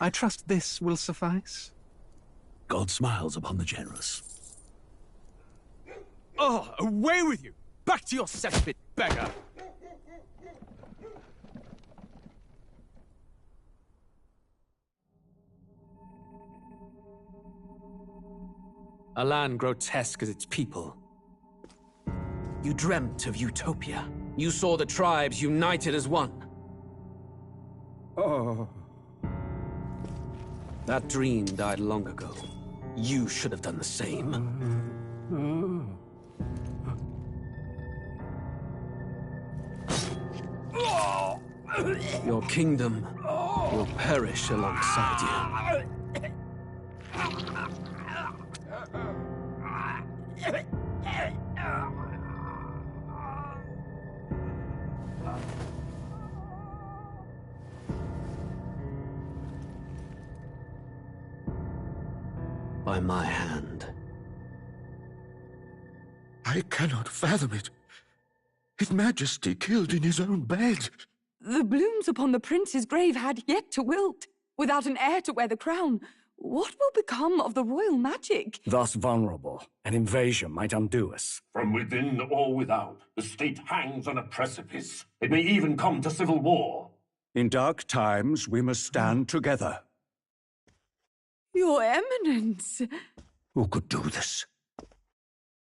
I trust this will suffice. God smiles upon the generous. Oh, away with you! Back to your cesspit, beggar! A land grotesque as its people. You dreamt of utopia. You saw the tribes united as one. Oh. That dream died long ago. You should have done the same. Your kingdom will perish alongside you. By my hand. I cannot fathom it. His Majesty killed in his own bed. The blooms upon the prince's grave had yet to wilt. Without an heir to wear the crown, what will become of the royal magic? Thus vulnerable, an invasion might undo us. From within or without, the state hangs on a precipice. It may even come to civil war. In dark times, we must stand together. Your Eminence! Who could do this?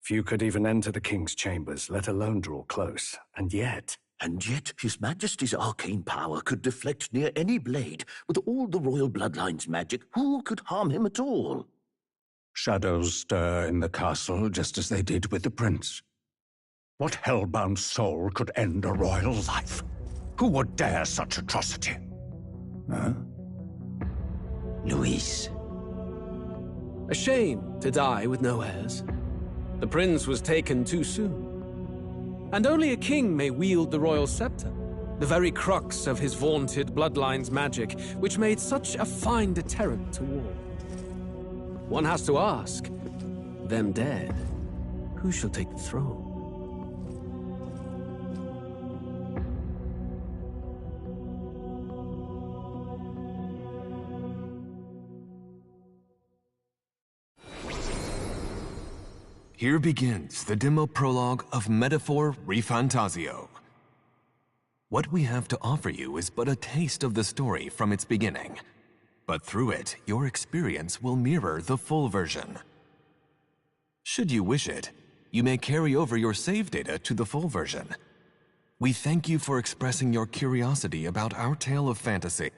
Few could even enter the king's chambers, let alone draw close. And yet His Majesty's arcane power could deflect near any blade. With all the royal bloodline's magic, who could harm him at all? shadows stir in the castle just as they did with the prince. What hellbound soul could end a royal life? Who would dare such atrocity? Huh? Luis. A shame to die with no heirs. The prince was taken too soon. And only a king may wield the royal scepter, the very crux of his vaunted bloodline's magic, which made such a fine deterrent to war. One has to ask, them dead, who shall take the throne? Here begins the demo prologue of Metaphor Refantasio. What we have to offer you is but a taste of the story from its beginning, but through it, your experience will mirror the full version. Should you wish it, you may carry over your save data to the full version. We thank you for expressing your curiosity about our tale of fantasy.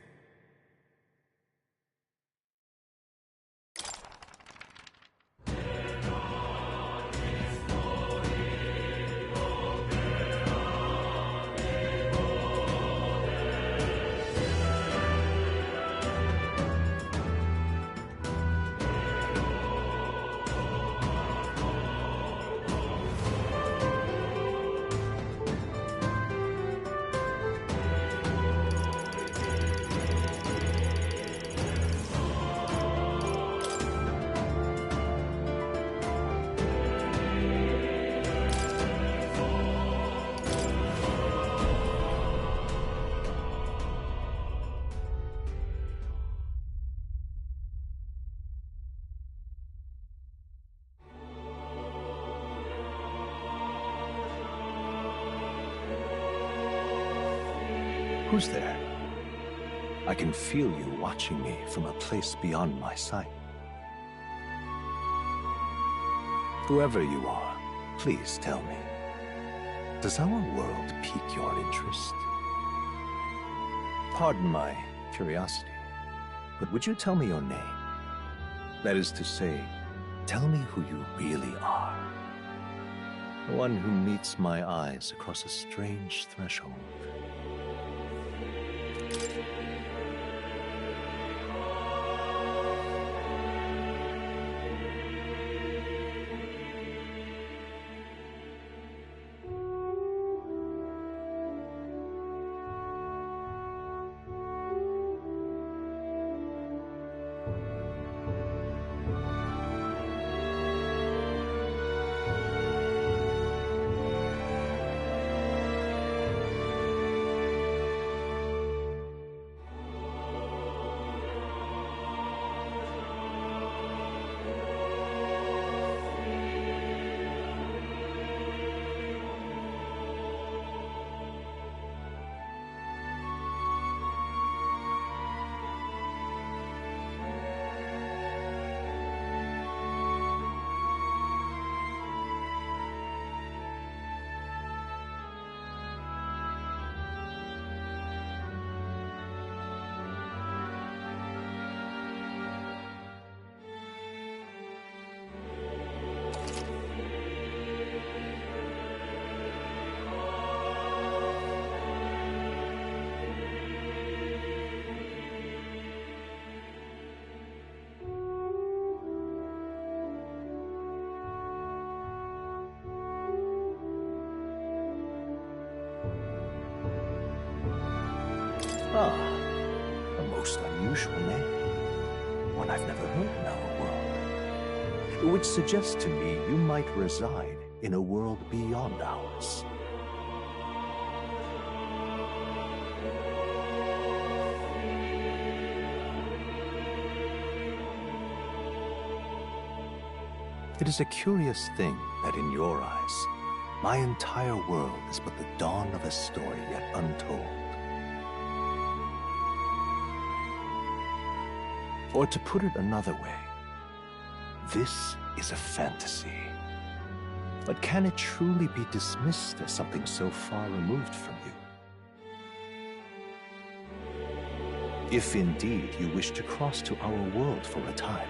Who's there? I can feel you watching me from a place beyond my sight. Whoever you are, please tell me, does our world pique your interest? Pardon my curiosity, but would you tell me your name? That is to say, tell me who you really are. The one who meets my eyes across a strange threshold. Ah, a most unusual name. One I've never heard in our world. Which suggests to me you might reside in a world beyond ours. It is a curious thing that in your eyes, my entire world is but the dawn of a story yet untold. Or to put it another way, this is a fantasy. But can it truly be dismissed as something so far removed from you? If indeed you wish to cross to our world for a time,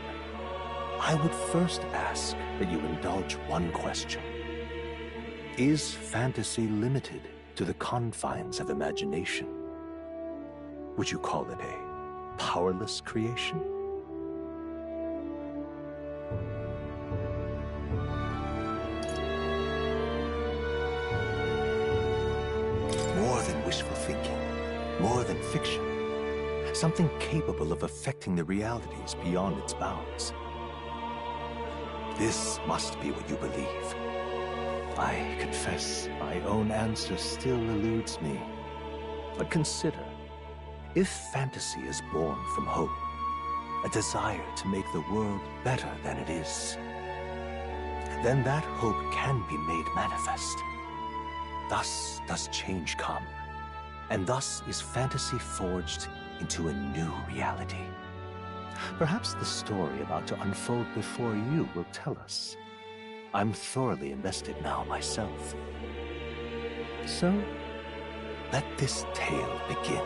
I would first ask that you indulge one question. Is fantasy limited to the confines of imagination? Would you call it a powerless creation? More than wishful thinking, more than fiction. Something capable of affecting the realities beyond its bounds. This must be what you believe. I confess, my own answer still eludes me. But consider, if fantasy is born from hope, a desire to make the world better than it is, then that hope can be made manifest. Thus does change come, and thus is fantasy forged into a new reality. Perhaps the story about to unfold before you will tell us. I'm thoroughly invested now myself. So, let this tale begin.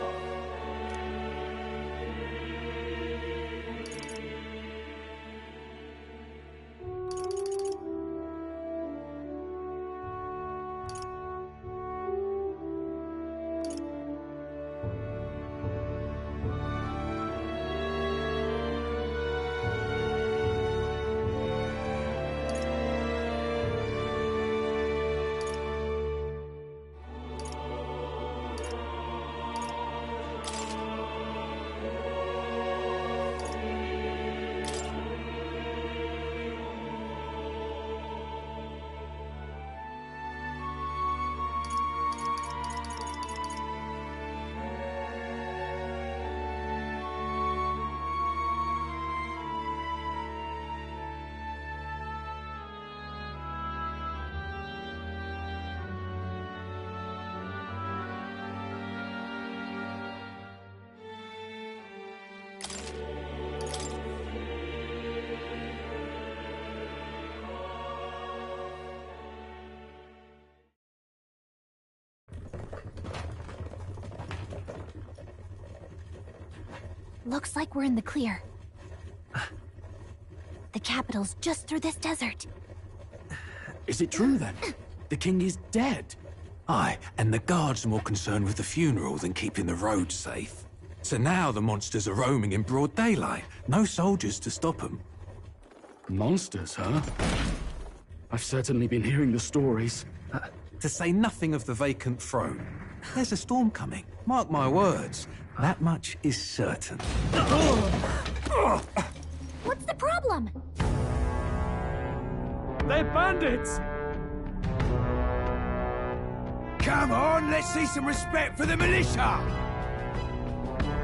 Looks like we're in the clear. The capital's just through this desert. Is it true then? The king is dead? Aye, and the guards are more concerned with the funeral than keeping the roads safe. So now the monsters are roaming in broad daylight. No soldiers to stop them. Monsters, huh? I've certainly been hearing the stories. To say nothing of the vacant throne. There's a storm coming, mark my words. That much is certain. What's the problem? They're bandits! Come on, let's see some respect for the militia!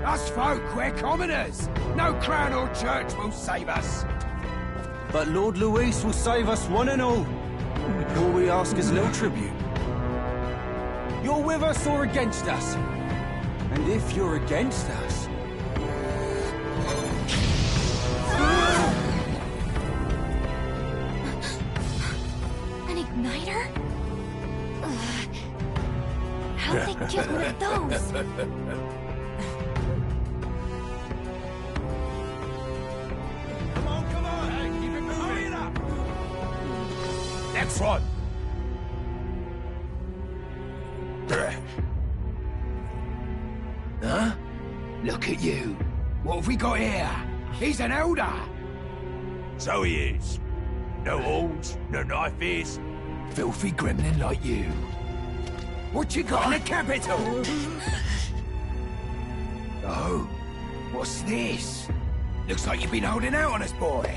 Us folk, we're commoners. No crown or church will save us. But Lord Luis will save us one and all. All we ask is little tribute. You're with us or against us? And if you're against us... An igniter? How'd they get one of those? Come on, hey, keep it moving up. Next one. Huh? Look at you. What have we got here? He's an elder. So he is. No horns, no knife is. Filthy gremlin like you. What you got in the capital? Oh, what's this? Looks like you've been holding out on us, boy.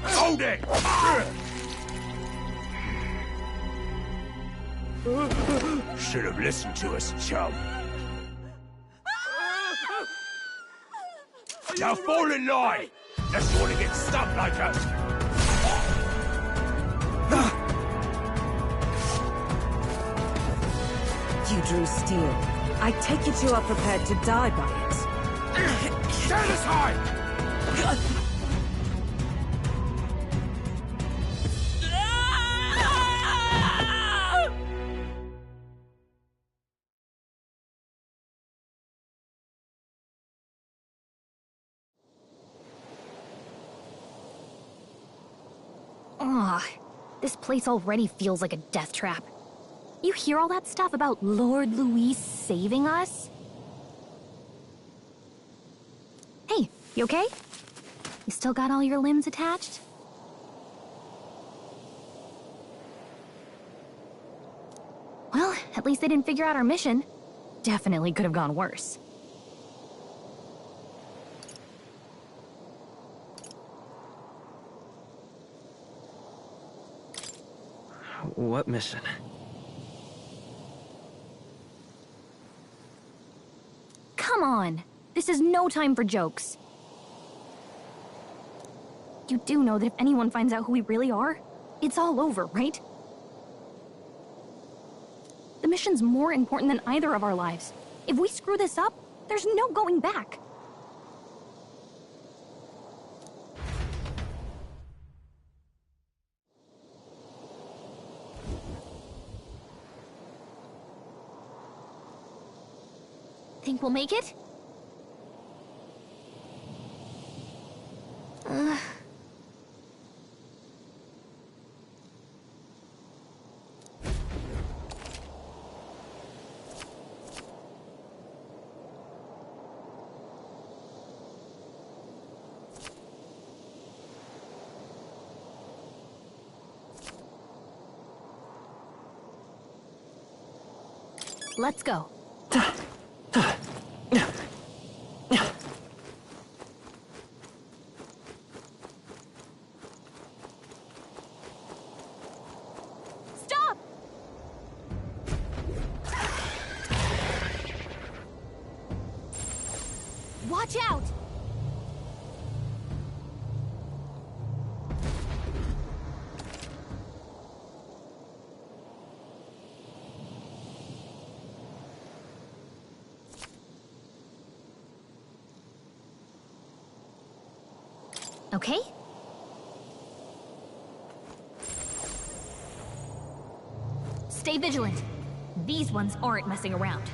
Hold it! Should have listened to us, chum. Now fall in line! Unless you want to get stuck like us! You drew steel. I take it you are prepared to die by it. Stand aside! Ugh, this place already feels like a death trap. You hear all that stuff about Lord Louis saving us? Hey, you okay? You still got all your limbs attached? Well, at least they didn't figure out our mission. Definitely could have gone worse. What mission? Come on! This is no time for jokes. You do know that if anyone finds out who we really are, it's all over, right? The mission's more important than either of our lives. If we screw this up, there's no going back. Think we'll make it? Let's go. Stop! Watch out! Okay? Stay vigilant. These ones aren't messing around.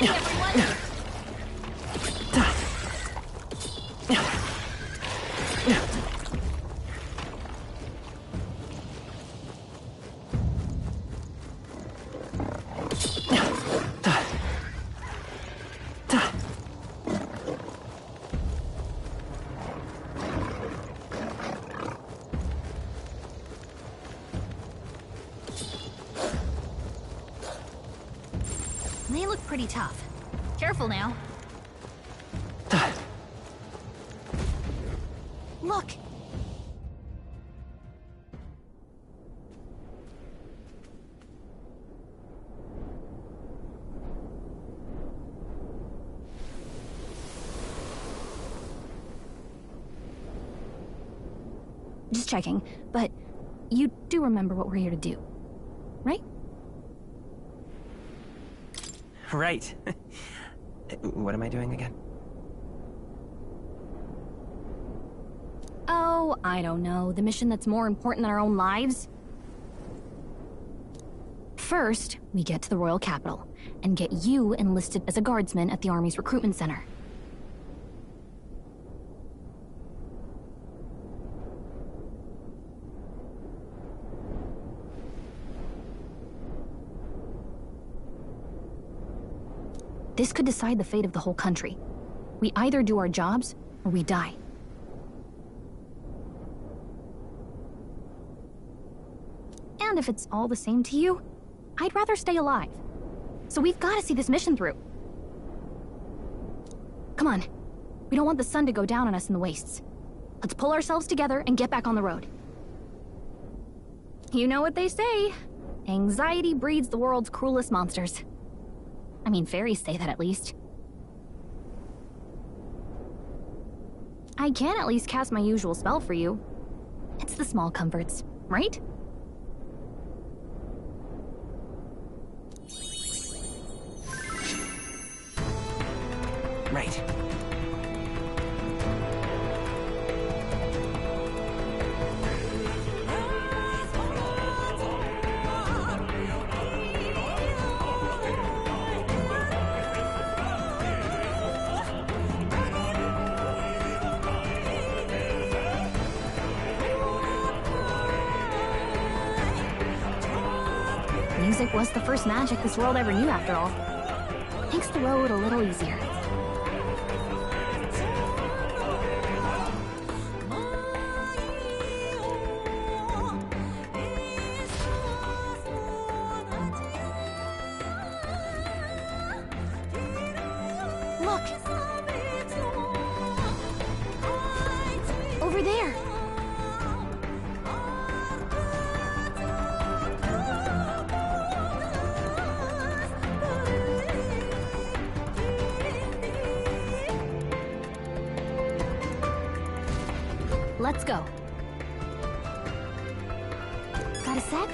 ready, everyone! They look pretty tough. Careful now. Look! Just checking, but you do remember what we're here to do, right? Right. What am I doing again? Oh, I don't know. The mission that's more important than our own lives? First, we get to the royal capital and get you enlisted as a guardsman at the army's recruitment center. This could decide the fate of the whole country. We either do our jobs, or we die. And if it's all the same to you, I'd rather stay alive. So we've got to see this mission through. Come on. We don't want the sun to go down on us in the wastes. Let's pull ourselves together and get back on the road. You know what they say. Anxiety breeds the world's cruelest monsters. I mean, fairies say that at least. I can at least cast my usual spell for you. It's the small comforts, right? Right. Music was the first magic this world ever knew, after all. Makes the road a little easier. Look! Over there! Let's go. Got a sec?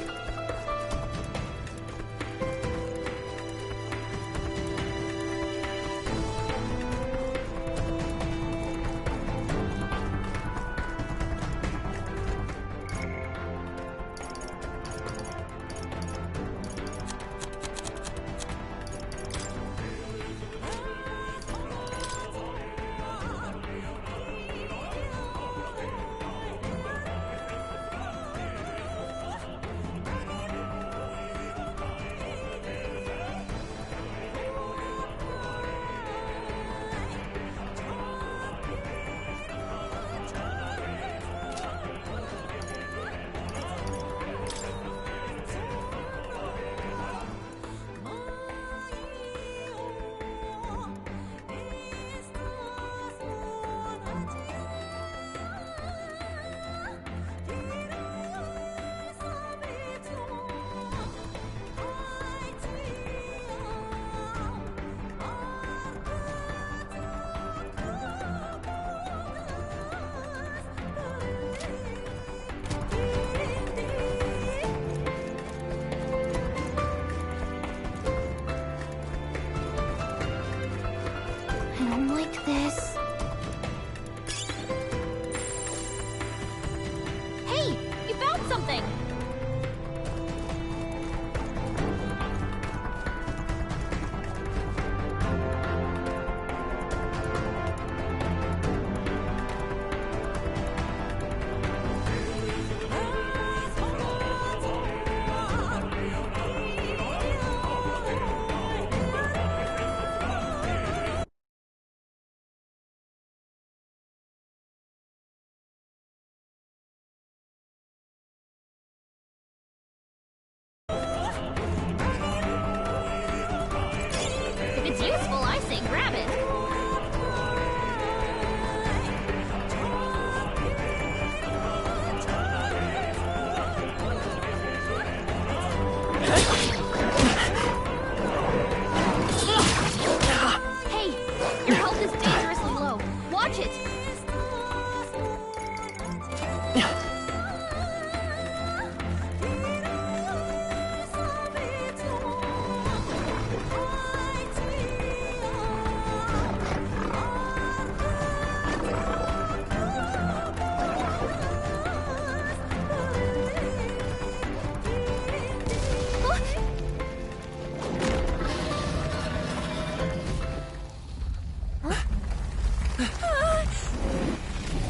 Watch it!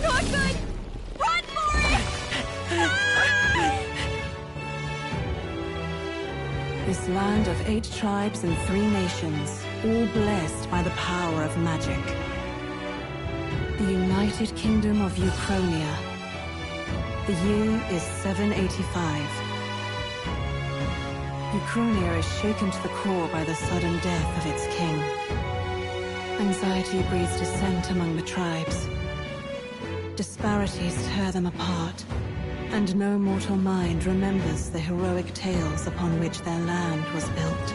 Not good! Run for it! This land of 8 tribes and 3 nations, all blessed by the power of magic. The United Kingdom of Uchronia. The year is 785. Uchronia is shaken to the core by the sudden death of its king. Anxiety breeds dissent among the tribes. Disparities tear them apart, and no mortal mind remembers the heroic tales upon which their land was built.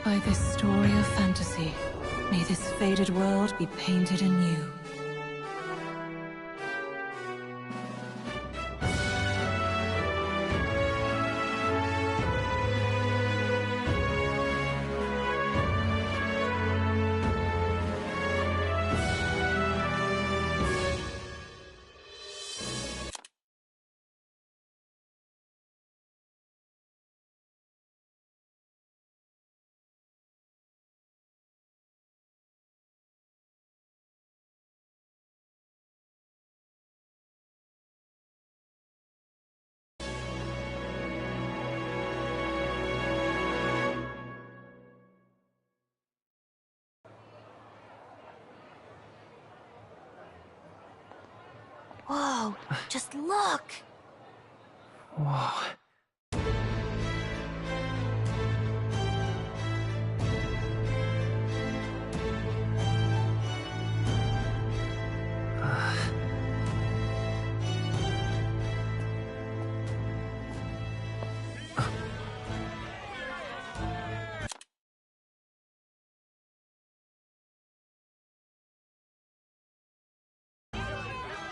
By this story of fantasy, may this faded world be painted anew. Whoa, just look! Whoa.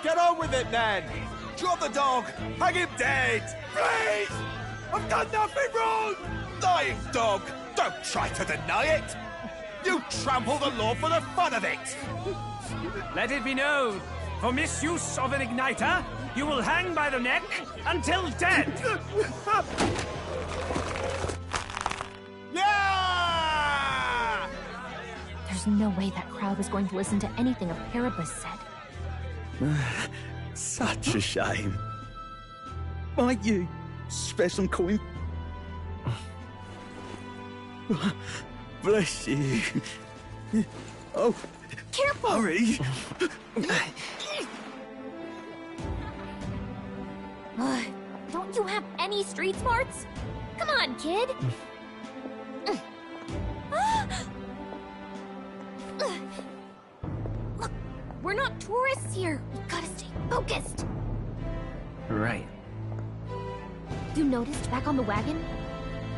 Get on with it, then! Drop the dog! Hang him dead! Please! I've done nothing wrong! Lying dog! Don't try to deny it! You trample the law for the fun of it! Let it be known, for misuse of an igniter, you will hang by the neck until dead! Yeah! There's no way that crowd was going to listen to anything a Paribus said. Such a shame. Might you spare some coin? Bless you. Oh, careful! Hurry! Don't you have any street smarts? Come on, kid! Look, we're not tourists here. We gotta stay focused. Right. You noticed back on the wagon?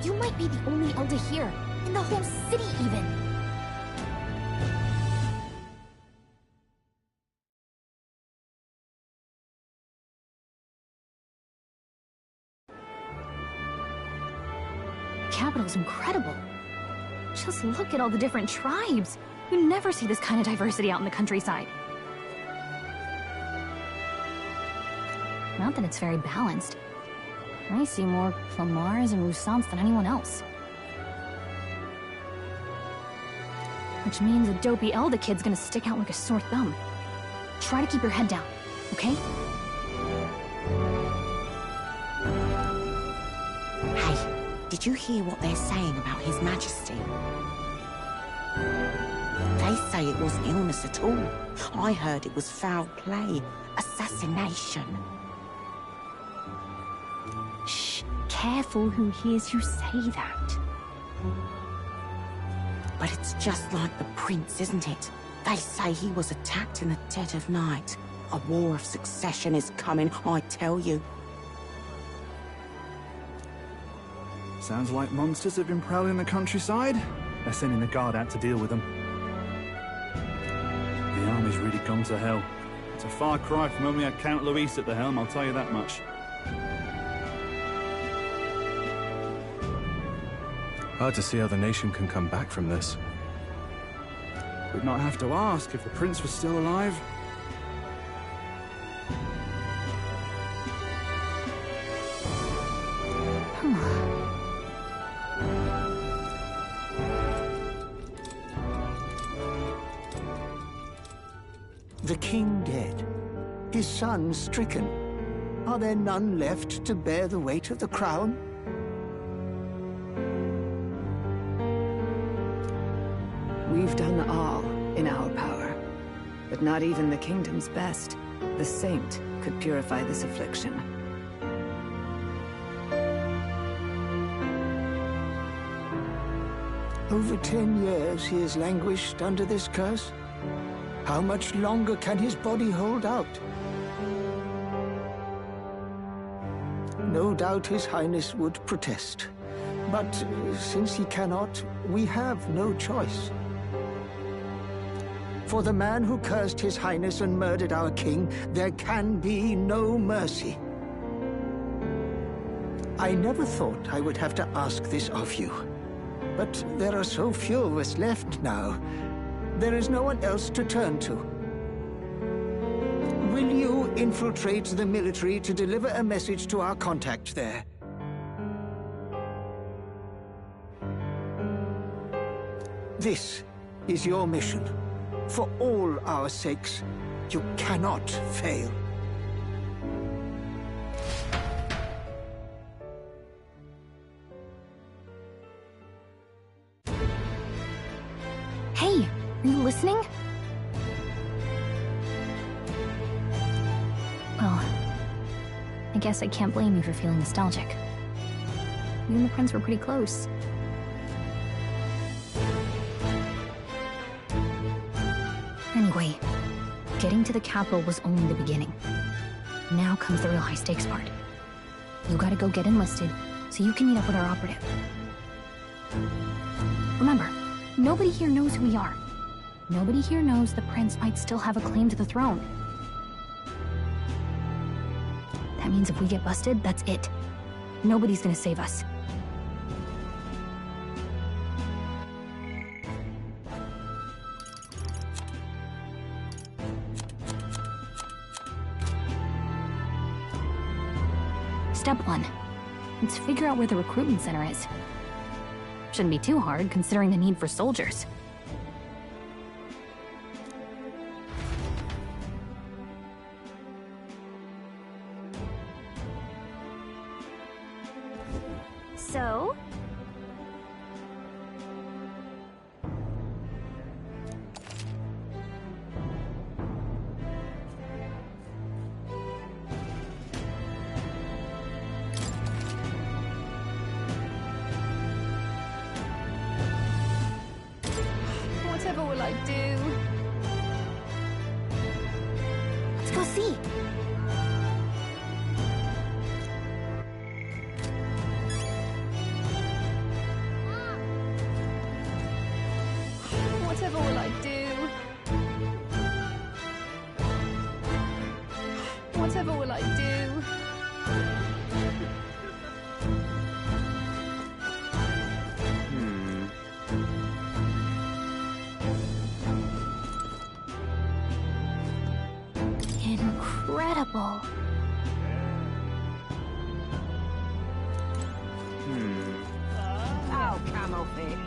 You might be the only elder here, in the whole city even. The capital's incredible. Just look at all the different tribes. You never see this kind of diversity out in the countryside. Not that it's very balanced. I see more Flamars and Roussants than anyone else. Which means a dopey Elder kid's gonna stick out like a sore thumb. Try to keep your head down, okay? Hey, did you hear what they're saying about His Majesty? They say it wasn't illness at all. I heard it was foul play, assassination. Shh, careful who hears you say that. But it's just like the prince, isn't it? They say he was attacked in the dead of night. A war of succession is coming, I tell you. Sounds like monsters have been prowling the countryside. They're sending the guard out to deal with them. The army's really gone to hell. It's a far cry from when we had Count Luis at the helm, I'll tell you that much. Hard to see how the nation can come back from this. We'd not have to ask if the prince was still alive. The king dead, his son stricken. Are there none left to bear the weight of the crown? We've done all in our power, but not even the kingdom's best, the saint, could purify this affliction. Over 10 years he has languished under this curse. How much longer can his body hold out? No doubt His Highness would protest, but since he cannot, we have no choice. For the man who cursed His Highness and murdered our king, there can be no mercy. I never thought I would have to ask this of you, but there are so few of us left now. There is no one else to turn to. Will you infiltrate the military to deliver a message to our contact there? This is your mission. For all our sakes, you cannot fail. Hey, are you listening? Well, I guess I can't blame you for feeling nostalgic. You and the prince were pretty close. Anyway, getting to the capital was only the beginning. Now comes the real high-stakes part. You gotta go get enlisted, so you can meet up with our operative. Remember, nobody here knows who we are. Nobody here knows the prince might still have a claim to the throne. That means if we get busted, that's it. Nobody's gonna save us. Step 1. Let's figure out where the recruitment center is. Shouldn't be too hard, considering the need for soldiers. So? Whatever will I do? Let's go see. Whatever will I do? Whatever will I do? Incredible. Oh, camelfish.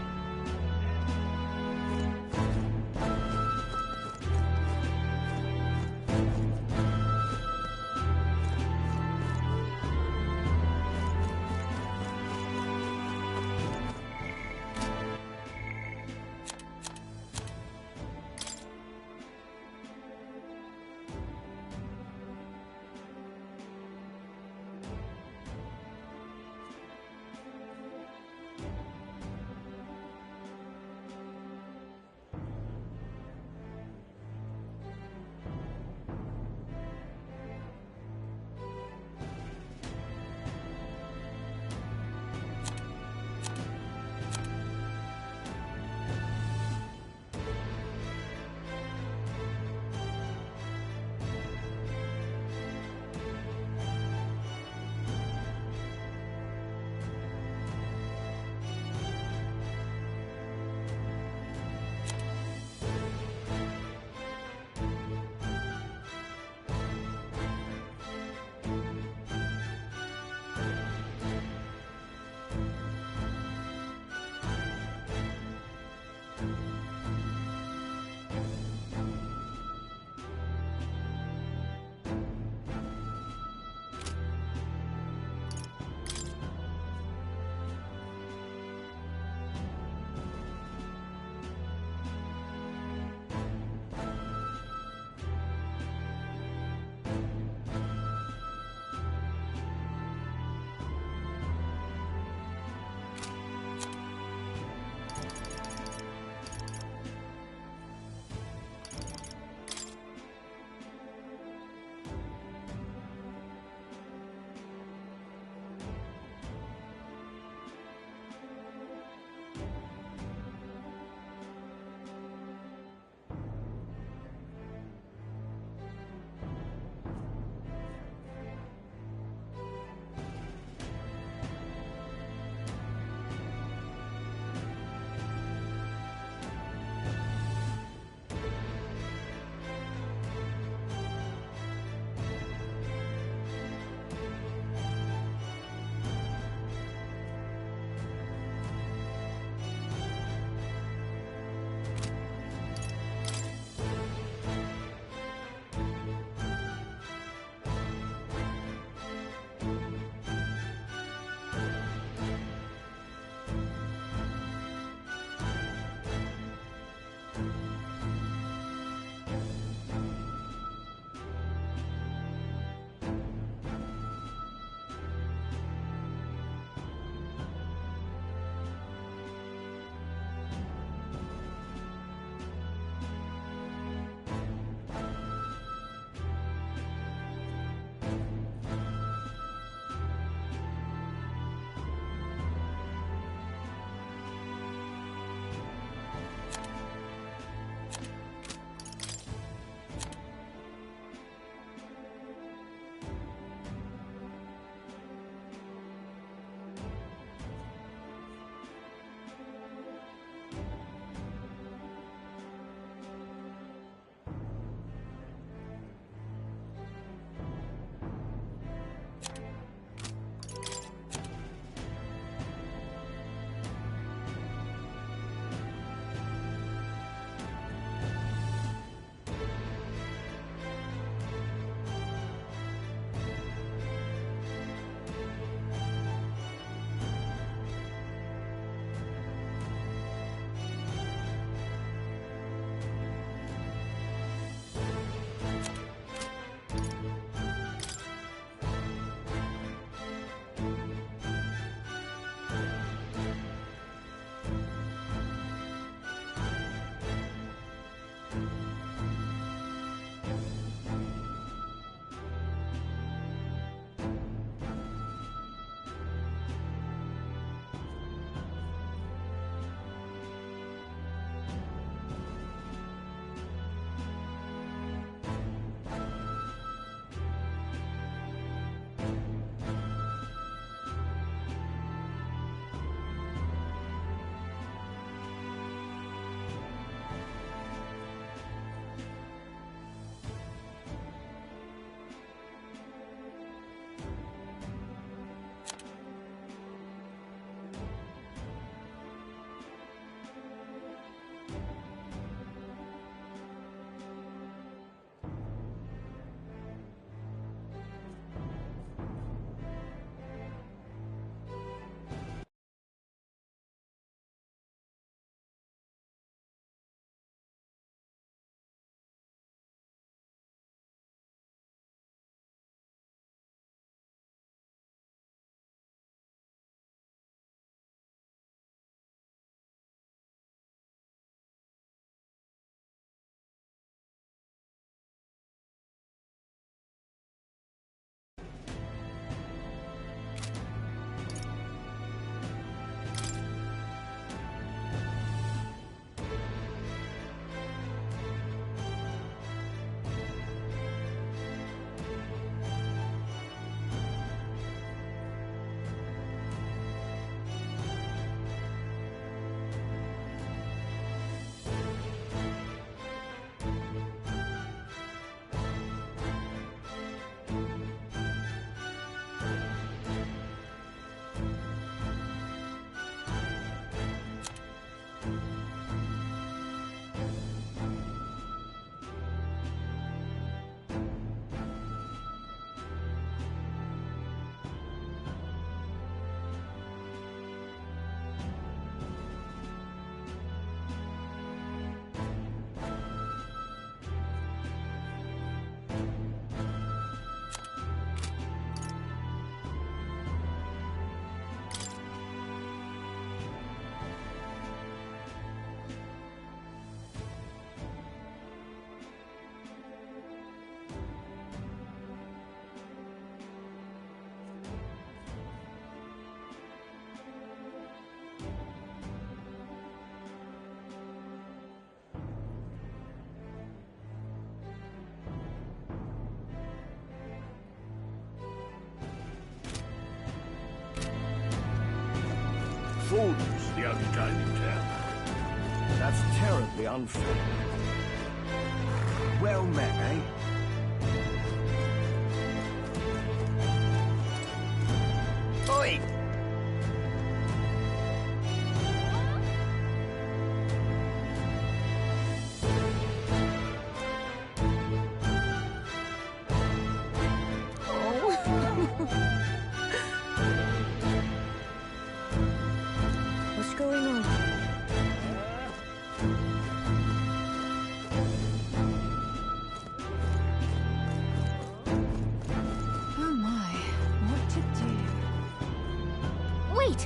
Fools, the only game in town. That's terribly unfair. Well met, eh? Oi! What's going on? Oh my, what to do? Wait!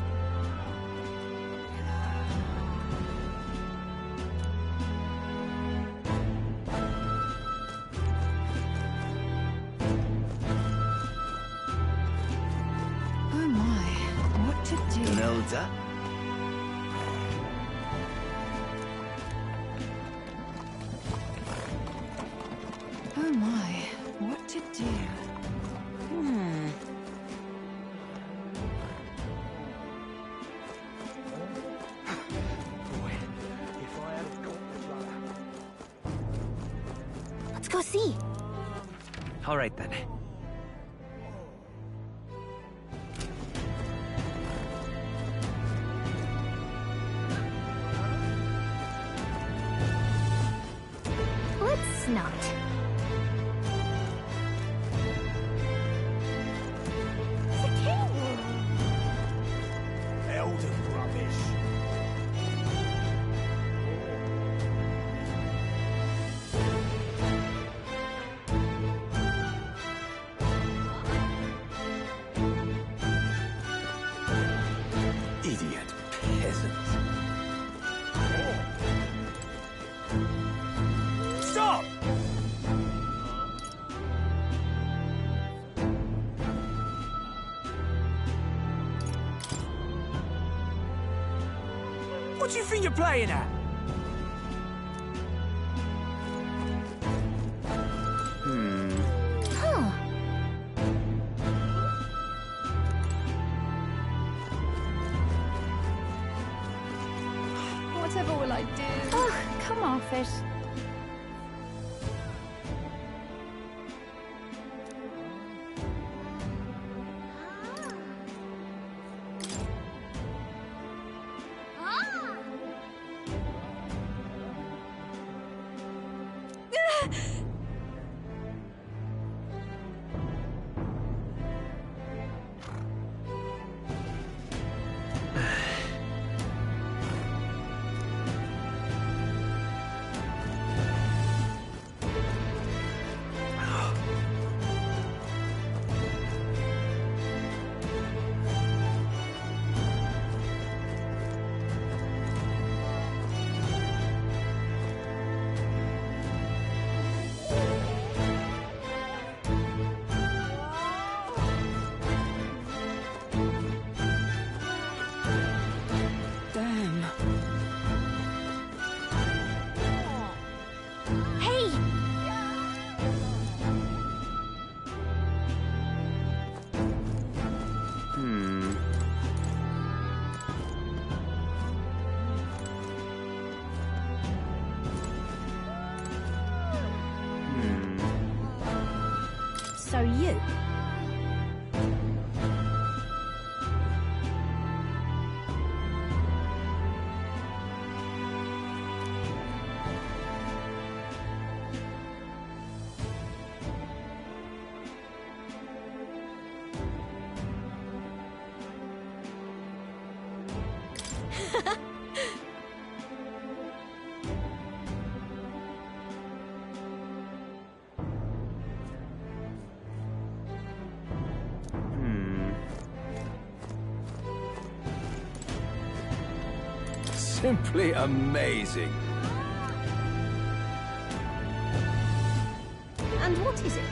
Oh my, what to do? Nelda? Oh my, what to do? Let's go see. All right then. Let's not. It's a king! Elden rubbish. Idiot peasants. Stop! What do you think you're playing at? Huh. Whatever will I do? Ugh, come off it. Damn. Hey! So you? Simply amazing. And what is it?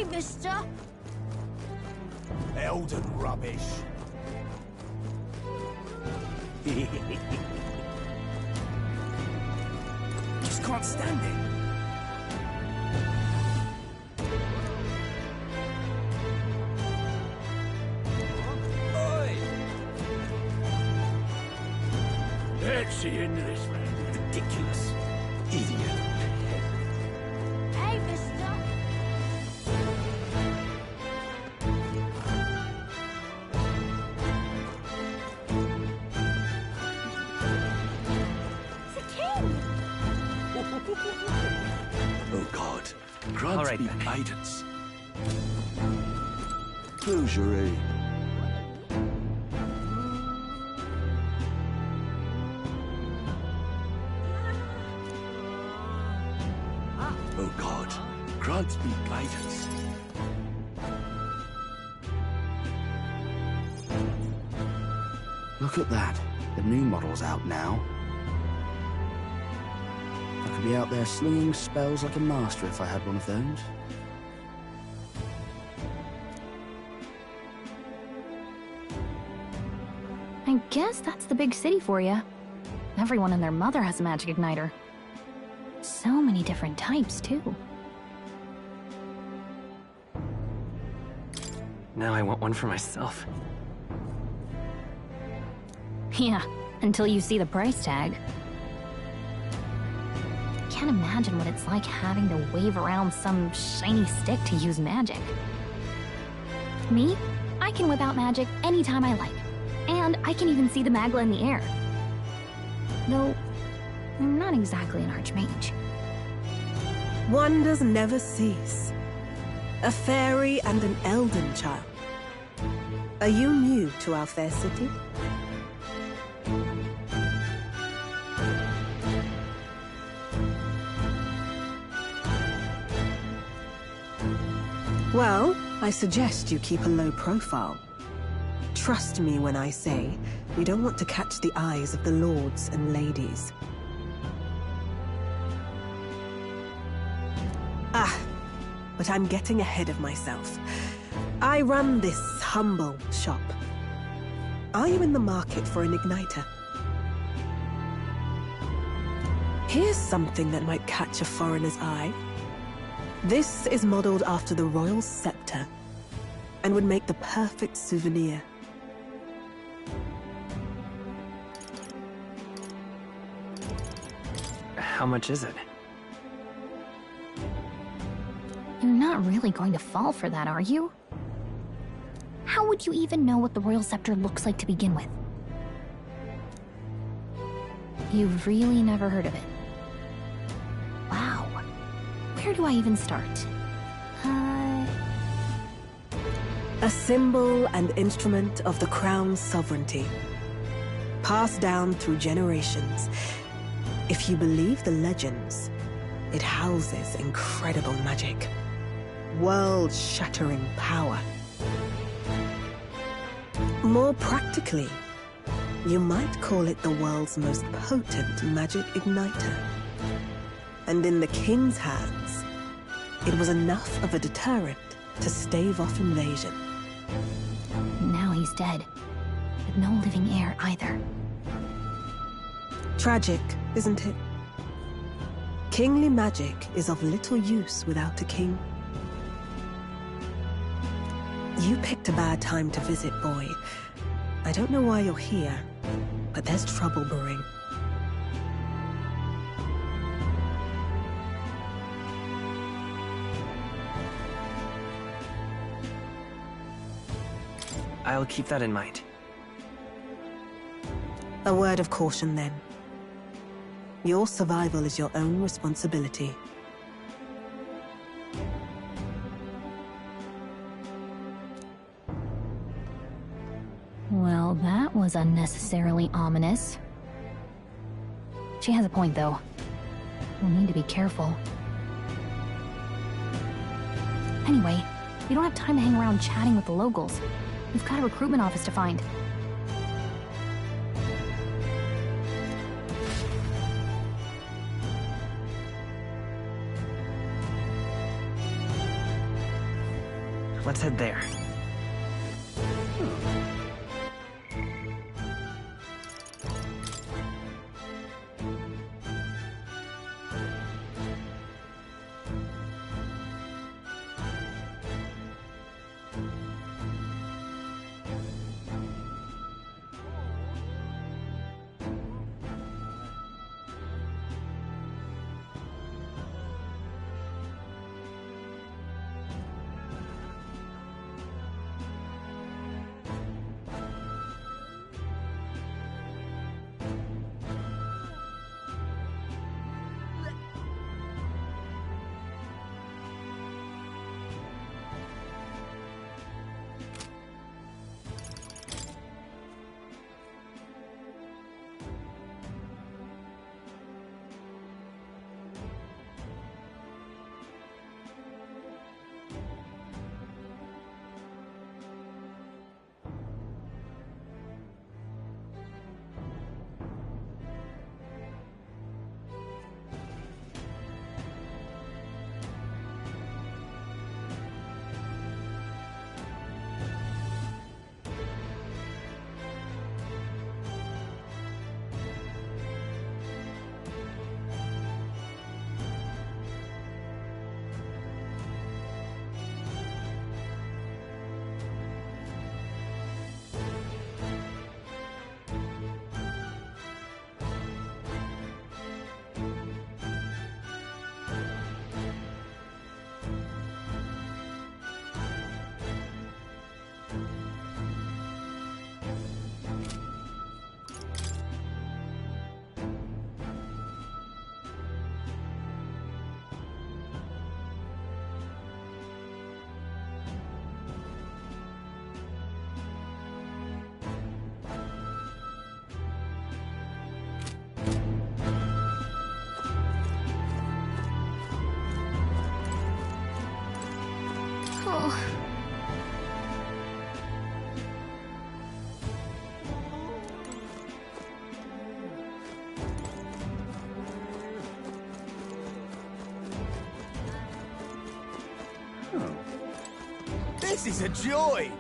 Hey, mister! Elden rubbish. Just can't stand it. Let's see into this, man. Ridiculous. Idiot. Hey, mister! The king! Oh God, grant All right, me then. guidance. Closure, Oh God, grant me guidance. Look at that. The new model's out now. I could be out there slinging spells like a master if I had one of those. I guess that's the big city for you. Everyone and their mother has a magic igniter. So many different types, too. Now I want one for myself. Yeah, until you see the price tag. Can't imagine what it's like having to wave around some shiny stick to use magic. Me? I can whip out magic anytime I like. And I can even see the Magla in the air. Though, I'm not exactly an archmage. Wonders never cease. A fairy and an elden child. Are you new to our fair city? Well, I suggest you keep a low profile. Trust me when I say, we don't want to catch the eyes of the lords and ladies. But I'm getting ahead of myself. I run this humble shop. Are you in the market for an igniter? Here's something that might catch a foreigner's eye. This is modeled after the royal scepter and would make the perfect souvenir. How much is it? You're not really going to fall for that, are you? How would you even know what the royal scepter looks like to begin with? You've really never heard of it. Wow. Where do I even start? A symbol and instrument of the crown's sovereignty. Passed down through generations. If you believe the legends, it houses incredible magic. World-shattering power. More practically, you might call it the world's most potent magic igniter. And in the king's hands, it was enough of a deterrent to stave off invasion. Now he's dead, with no living heir either. Tragic, isn't it? Kingly magic is of little use without a king. You picked a bad time to visit, boy. I don't know why you're here, but there's trouble brewing. I'll keep that in mind. A word of caution, then. Your survival is your own responsibility. Well, that was unnecessarily ominous. She has a point, though. We'll need to be careful. Anyway, we don't have time to hang around chatting with the locals. We've got a recruitment office to find. let's head there. This is a joy!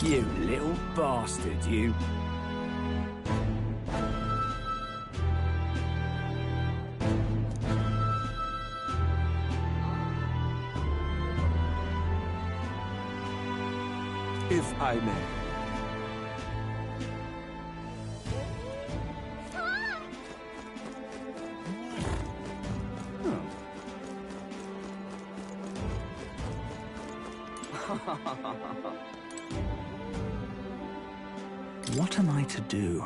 You little bastard, you. If I may. What am I to do?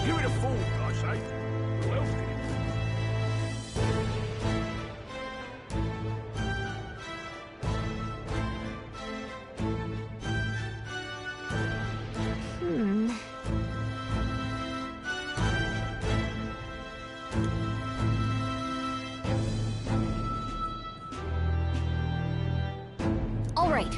Give it a fall, I say. Who else did it? All right.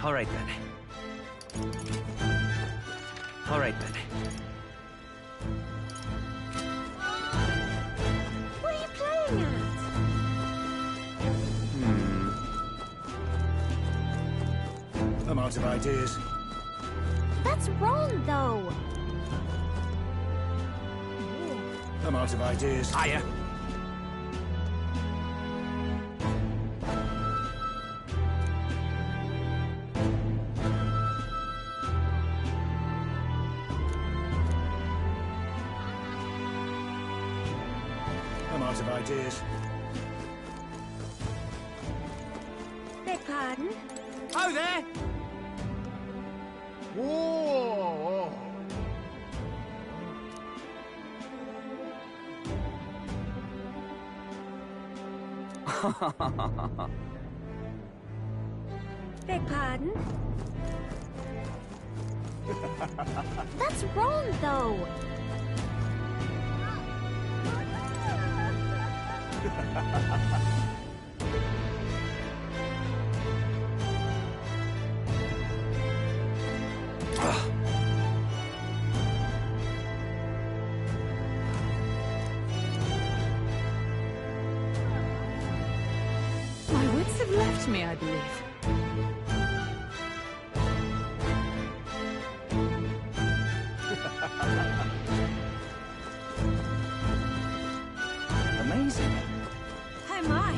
All right then. All right then. What are you playing at? I'm out of ideas. That's wrong, though. I'm out of ideas. Higher. I'm out of ideas. Beg pardon? Oh, there! Whoa! Beg pardon? That's wrong, though. My wits have left me, I believe. Amazing. Oh my.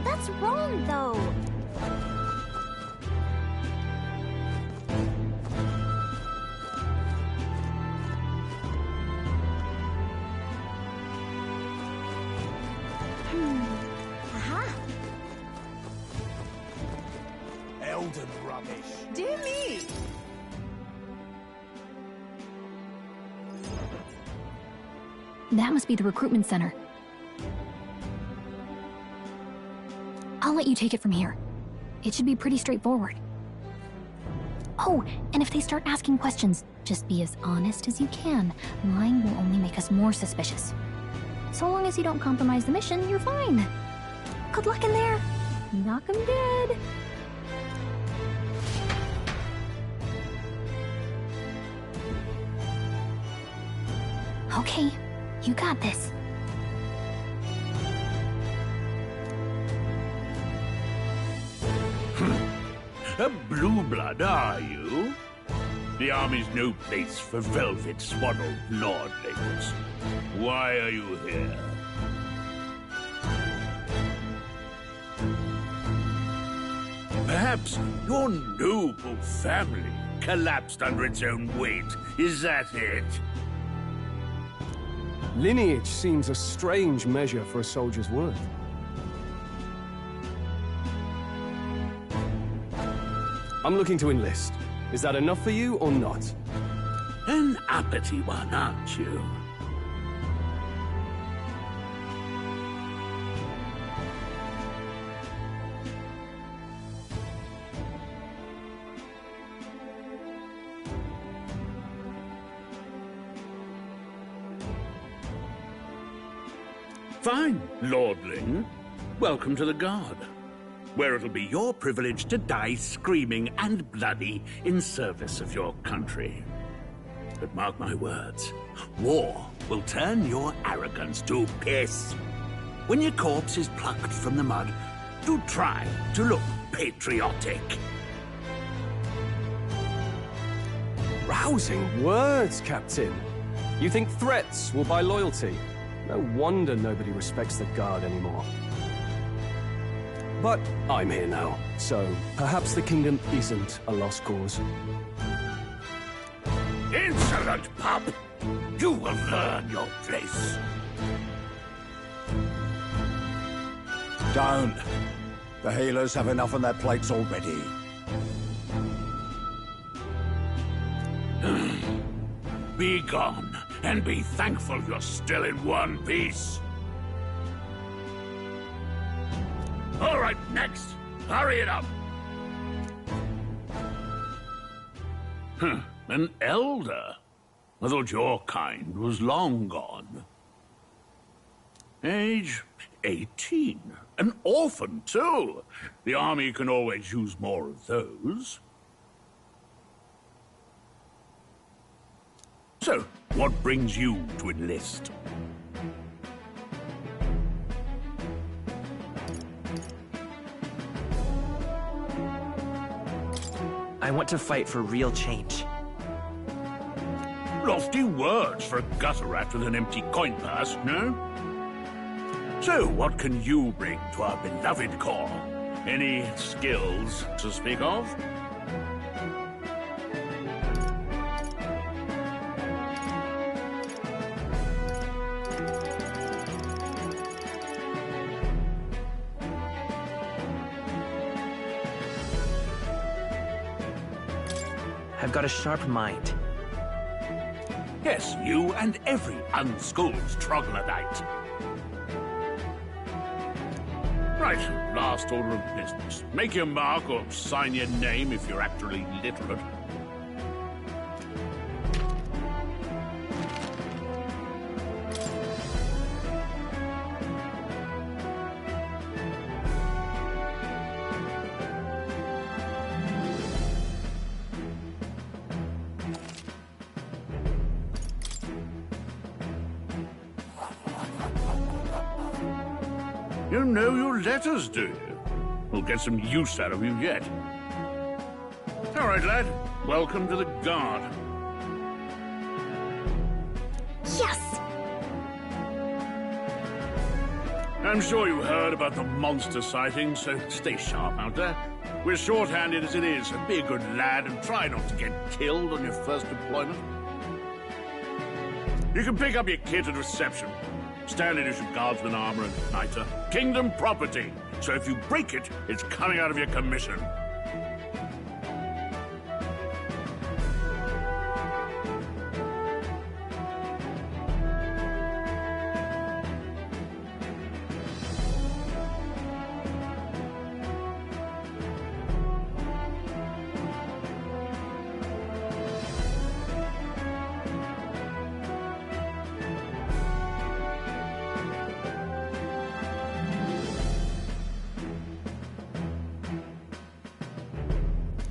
That's wrong, though. Aha. Elden rubbish. Dear me! That must be the recruitment center. I'll let you take it from here. It should be pretty straightforward. Oh, and if they start asking questions, just be as honest as you can. Lying will only make us more suspicious. So long as you don't compromise the mission, you're fine. Good luck in there. Knock 'em dead. Okay, you got this. A blue blood, are you? The army's no place for velvet swaddled lordlings. Why are you here? Perhaps your noble family collapsed under its own weight. Is that it? Lineage seems a strange measure for a soldier's worth. I'm looking to enlist. Is that enough for you or not? An uppity one, aren't you? Fine, lordling. Welcome to the Guard, where it'll be your privilege to die screaming and bloody in service of your country. But mark my words, war will turn your arrogance to piss. When your corpse is plucked from the mud, do try to look patriotic. Rousing words, Captain. You think threats will buy loyalty? No wonder nobody respects the Guard anymore. But I'm here now, so perhaps the kingdom isn't a lost cause. Insolent pup! You will learn your place. Don't. The healers have enough on their plates already. Be gone, and be thankful you're still in one piece. All right, next. Hurry it up. An elder? I thought your kind was long gone. Age 18. An orphan, too. The army can always use more of those. So, what brings you to enlist? I want to fight for real change. Lofty words for a gutter rat with an empty coin purse, no? So, what can you bring to our beloved corps? Any skills to speak of? I've got a sharp mind. Yes, you and every unschooled troglodyte. Right, last order of business. Make your mark or sign your name if you're actually literate. You know your letters, do you? We'll get some use out of you yet. All right, lad. Welcome to the Guard. Yes! I'm sure you heard about the monster sightings, so stay sharp out there. We're short-handed as it is, so be a good lad and try not to get killed on your first deployment. You can pick up your kit at reception. Standard issue guardsman armor and igniter. Kingdom property. So if you break it, it's coming out of your commission.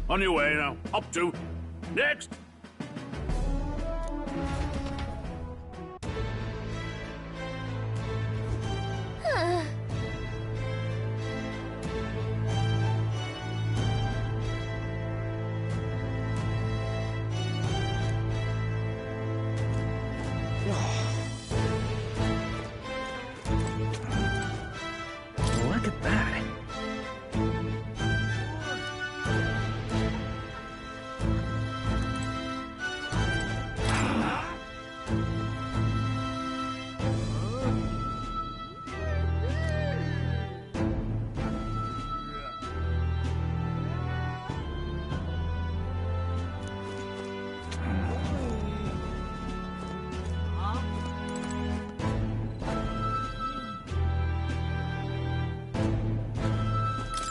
On your way now. Up to. Next! Look at that.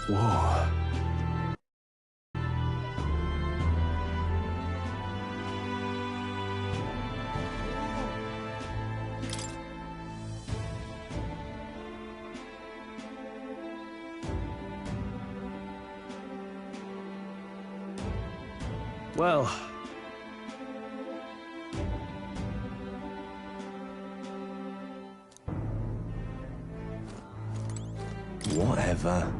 Whoa. Well... Whatever.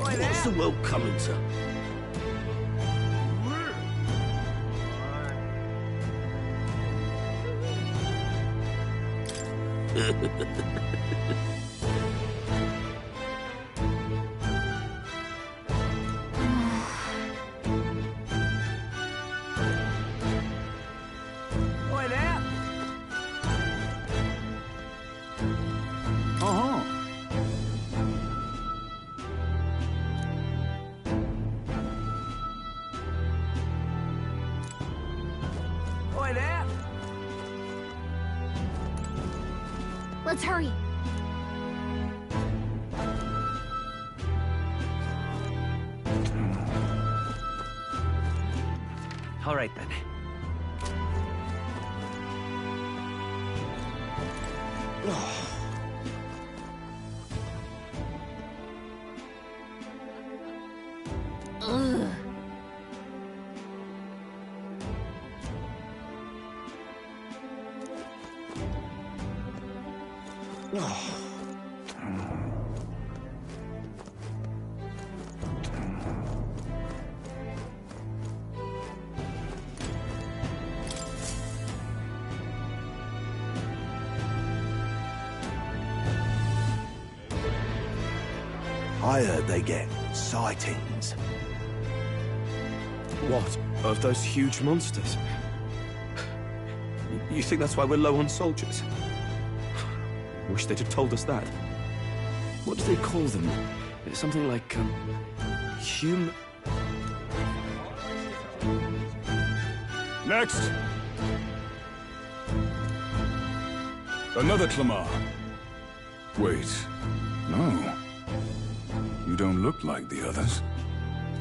What's the world coming to? Oi there! Let's hurry. All right, then. Ugh. I heard they get sightings. What? Of those huge monsters? You think that's why we're low on soldiers? Wish they'd have told us that. What do they call them? It's something like, human... Next! Another Clamar. Wait, no. You don't look like the others.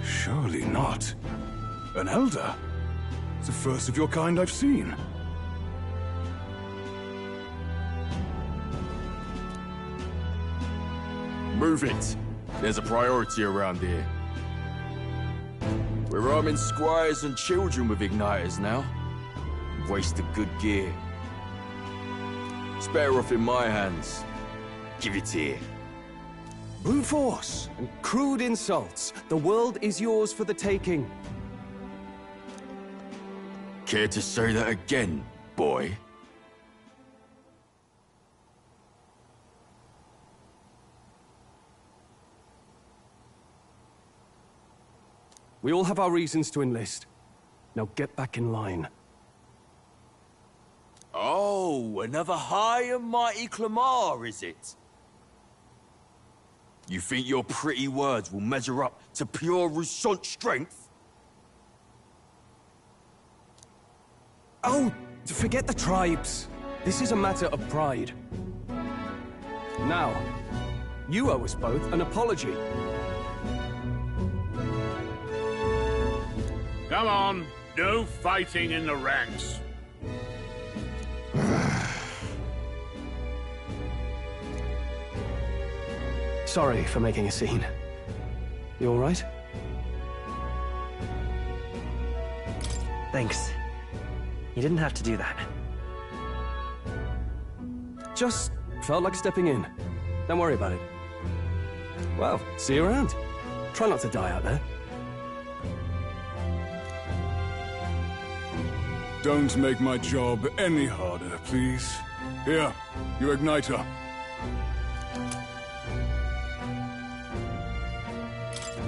Surely not. An elder? It's the first of your kind I've seen. Move it. There's a priority around here. We're arming squires and children with igniters now. Wasted good gear. It's better off in my hands. Give it here. Brute force and crude insults. The world is yours for the taking. Care to say that again, boy? We all have our reasons to enlist. Now get back in line. Oh, another high and mighty Clamar, is it? You think your pretty words will measure up to pure Roussant strength? Oh, forget the tribes. This is a matter of pride. Now, you owe us both an apology. Come on, no fighting in the ranks. Sorry for making a scene. You all right? Thanks. You didn't have to do that. Just felt like stepping in. Don't worry about it. Well, see you around. Try not to die out there. Don't make my job any harder, please. Here, your igniter.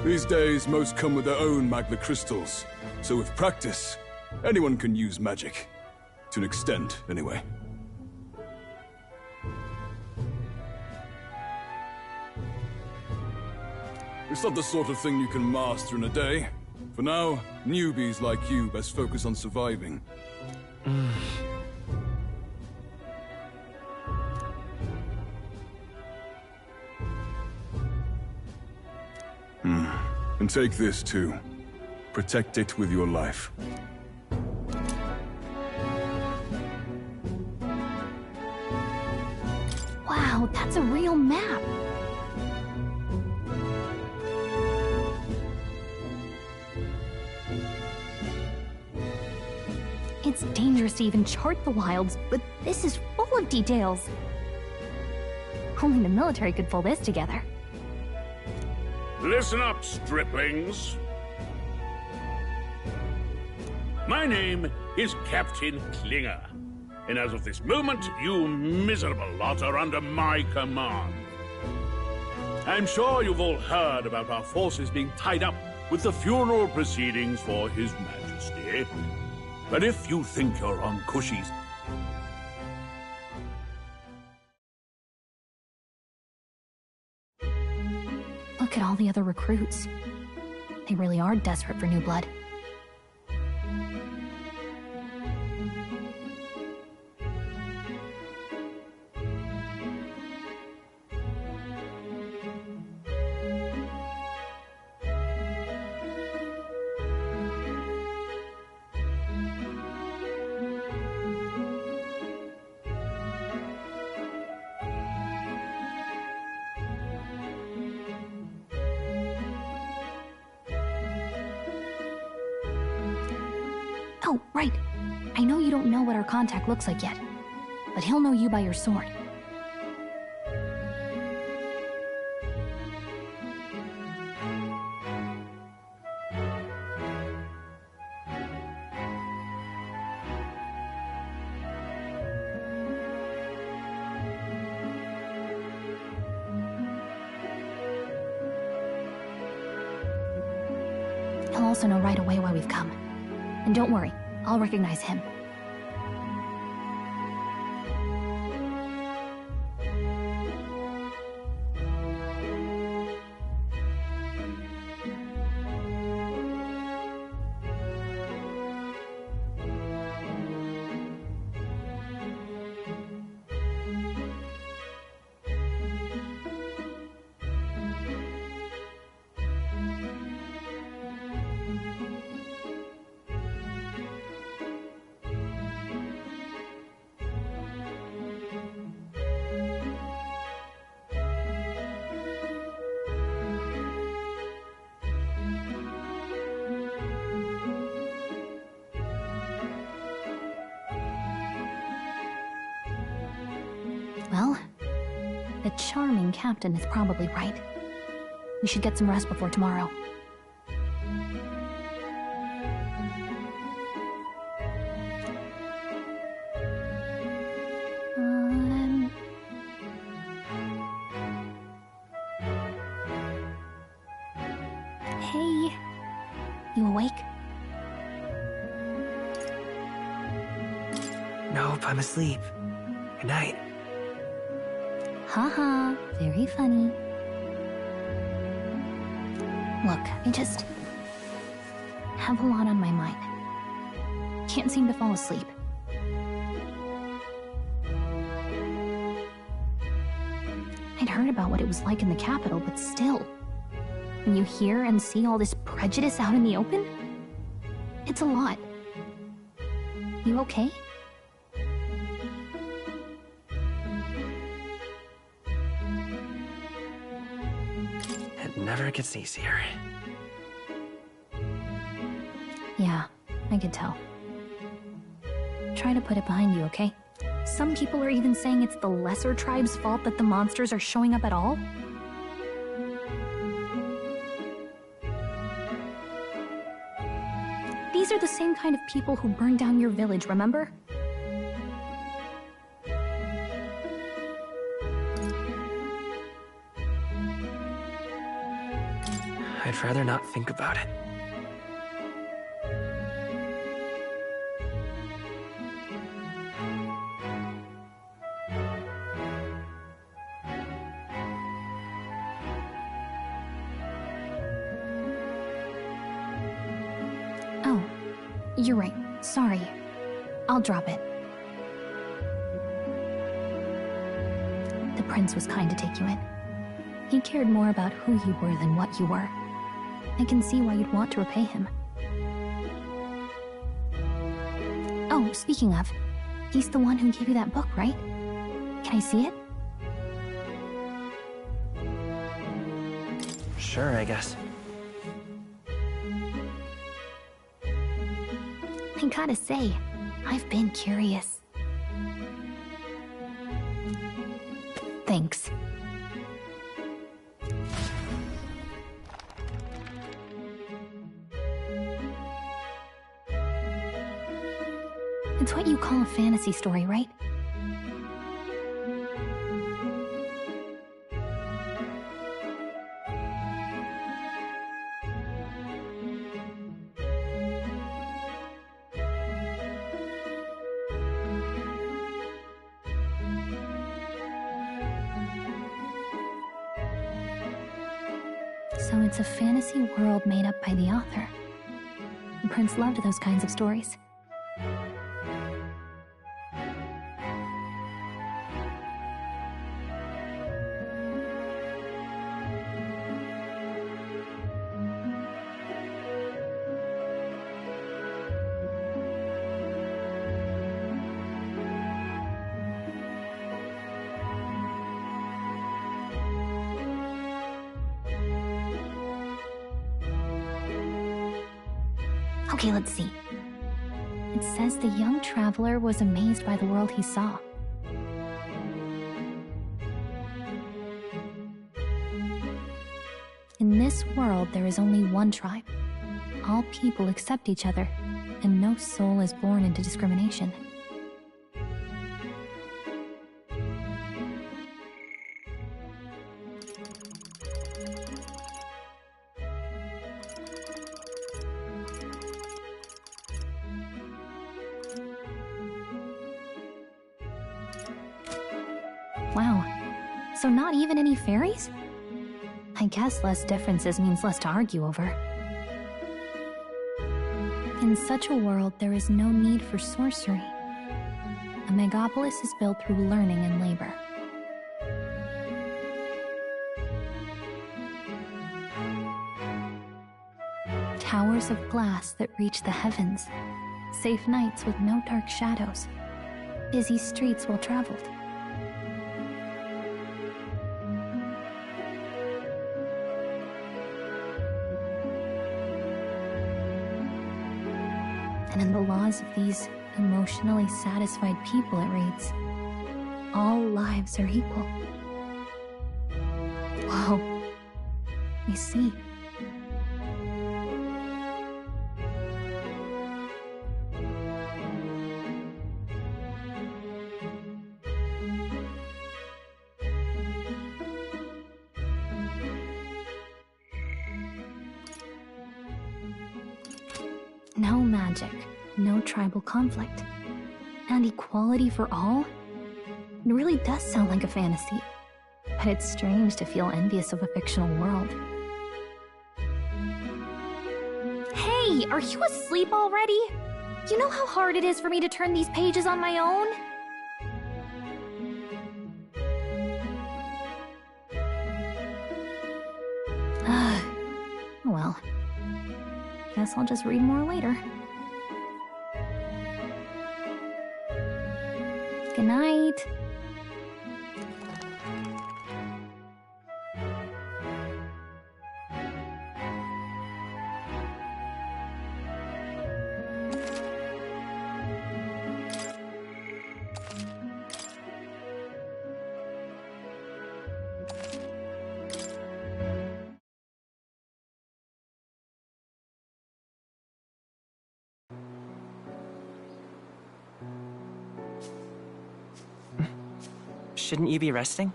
These days, most come with their own magma crystals. So with practice, anyone can use magic. To an extent, anyway. It's not the sort of thing you can master in a day. For now, newbies like you best focus on surviving. And take this too. Protect it with your life. Wow, that's a real map. It's dangerous to even chart the wilds, but this is full of details. Only the military could pull this together. Listen up, striplings. My name is Captain Klinger, and as of this moment, you miserable lot are under my command. I'm sure you've all heard about our forces being tied up with the funeral proceedings for His Majesty. But if you think you're on cushies, Look at all the other recruits. They really are desperate for new blood. Oh, right. I know you don't know what our contact looks like yet, but he'll know you by your sword. He'll also know right away why we've come. And don't worry, I'll recognize him. Well, the charming captain is probably right. We should get some rest before tomorrow. Hey, you awake? Nope, I'm asleep. Good night. Haha, very funny. Look, I just have a lot on my mind. Can't seem to fall asleep. I'd heard about what it was like in the capital, but still, when you hear and see all this prejudice out in the open, it's a lot. You okay? It never gets easier. Yeah, I could tell. Try to put it behind you, okay? Some people are even saying it's the lesser tribe's fault that the monsters are showing up at all. These are the same kind of people who burned down your village, remember? I'd rather not think about it. Oh, you're right. Sorry. I'll drop it. The prince was kind to take you in. He cared more about who you were than what you were. I can see why you'd want to repay him. Oh, speaking of, he's the one who gave you that book, right? Can I see it? Sure, I guess. I gotta say, I've been curious. Thanks. It's what you call a fantasy story, right? So it's a fantasy world made up by the author. The prince loved those kinds of stories. Okay, let's see. It says the young traveler was amazed by the world he saw. In this world, there is only one tribe. All people accept each other, and no soul is born into discrimination. Wow, so not even any fairies? I guess less differences means less to argue over. In such a world, there is no need for sorcery. A megapolis is built through learning and labor. Towers of glass that reach the heavens. Safe nights with no dark shadows. Busy streets well traveled. And in the laws of these emotionally satisfied people, it reads, all lives are equal. Whoa. I see. No magic, no tribal conflict, and equality for all? It really does sound like a fantasy, but it's strange to feel envious of a fictional world. Hey, are you asleep already? You know how hard it is for me to turn these pages on my own? Well, guess I'll just read more later. Good night. Shouldn't you be resting?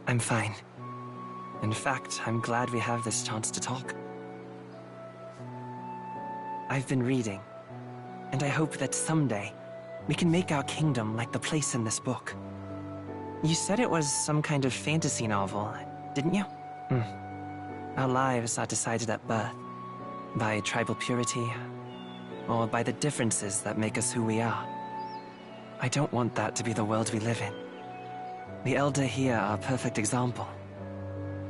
I'm fine. In fact, I'm glad we have this chance to talk. I've been reading, and I hope that someday we can make our kingdom like the place in this book. You said it was some kind of fantasy novel, didn't you? Our lives are decided at birth, by tribal purity, or by the differences that make us who we are. I don't want that to be the world we live in. The Elder here are a perfect example.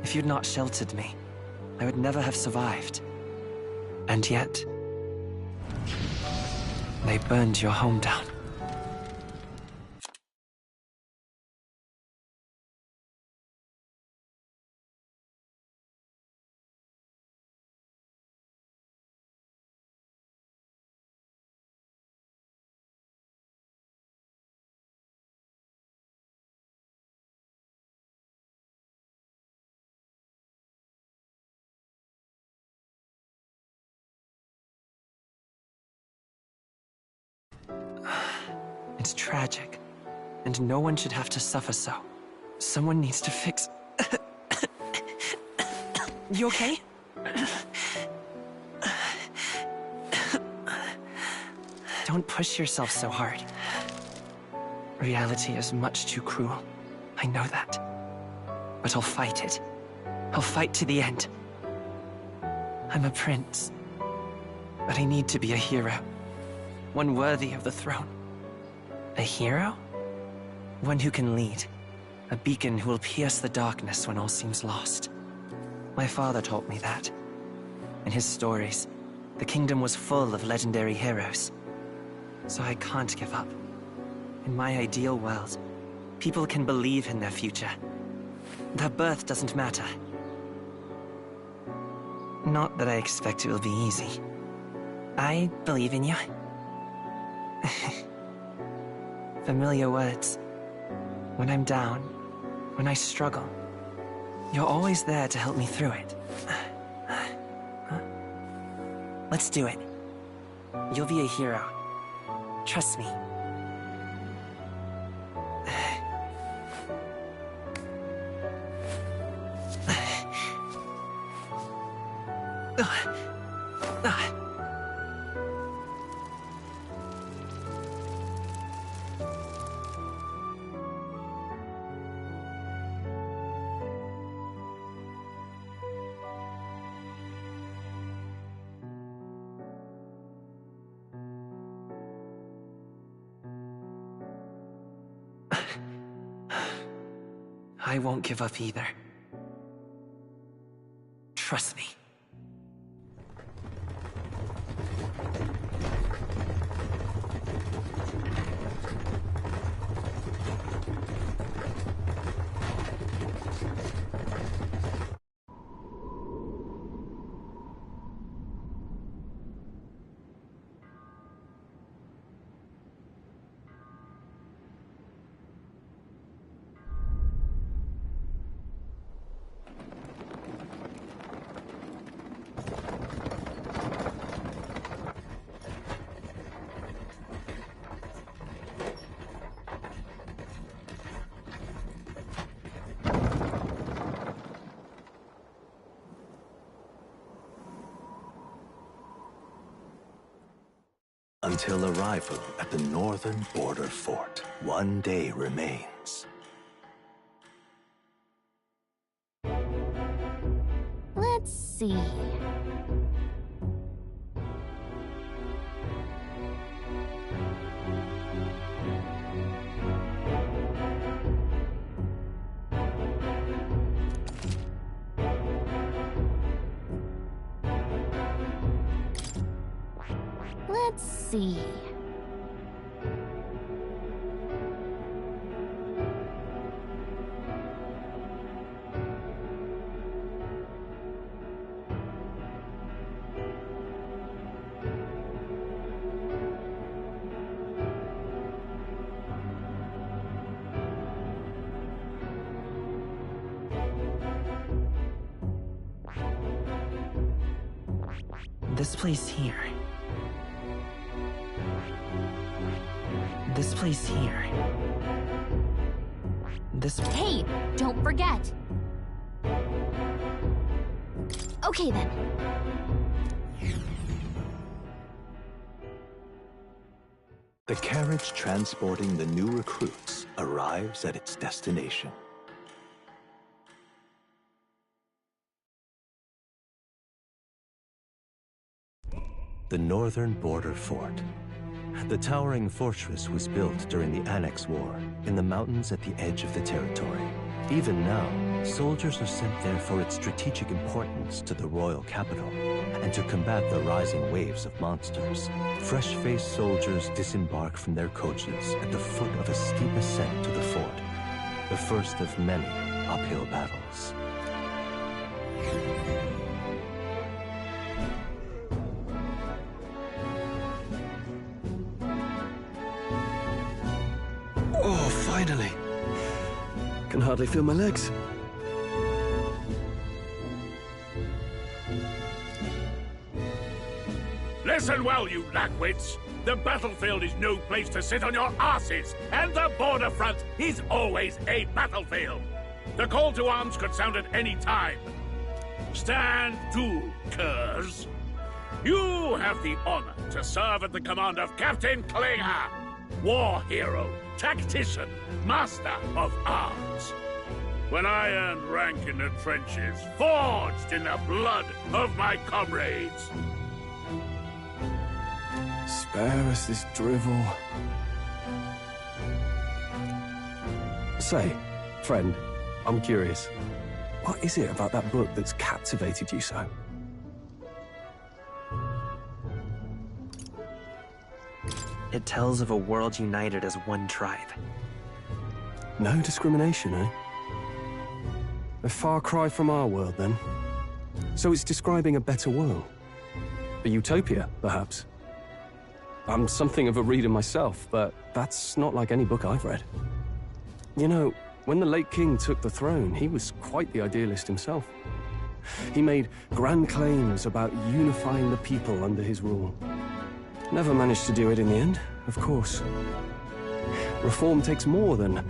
If you'd not sheltered me, I would never have survived. And yet, they burned your home down. It's tragic, and no one should have to suffer so. Someone needs to fix... You okay? Don't push yourself so hard. Reality is much too cruel. I know that. But I'll fight it. I'll fight to the end. I'm a prince. But I need to be a hero. One worthy of the throne. A hero? One who can lead. A beacon who will pierce the darkness when all seems lost. My father taught me that. In his stories, the kingdom was full of legendary heroes. So I can't give up. In my ideal world, people can believe in their future. Their birth doesn't matter. Not that I expect it will be easy. I believe in you. Familiar words. When I'm down, when I struggle, you're always there to help me through it. Let's do it. You'll be a hero. Trust me. I won't give up either. Trust me. Until arrival at the northern border fort, one day remains. Let's see. Let's see. This place here. This place here. This... Hey, don't forget! Okay then. The carriage transporting the new recruits arrives at its destination. The northern border fort. The towering fortress was built during the Annex War in the mountains at the edge of the territory. Even now, soldiers are sent there for its strategic importance to the royal capital and to combat the rising waves of monsters. Fresh-faced soldiers disembark from their coaches at the foot of a steep ascent to the fort, the first of many uphill battles. Oh, finally. Can hardly feel my legs. Listen well, you lagwits. The battlefield is no place to sit on your asses, and the border front is always a battlefield. The call to arms could sound at any time. Stand to, curs. You have the honor to serve at the command of Captain Klinger, war hero, tactician, master of arms. When I earned rank in the trenches, forged in the blood of my comrades. Spare us this drivel. Say, friend, I'm curious. What is it about that book that's captivated you so? It tells of a world united as one tribe. No discrimination, eh? A far cry from our world, then. So it's describing a better world. A utopia, perhaps. I'm something of a reader myself, but that's not like any book I've read. You know, when the late king took the throne, he was quite the idealist himself. He made grand claims about unifying the people under his rule. Never managed to do it in the end, of course. Reform takes more than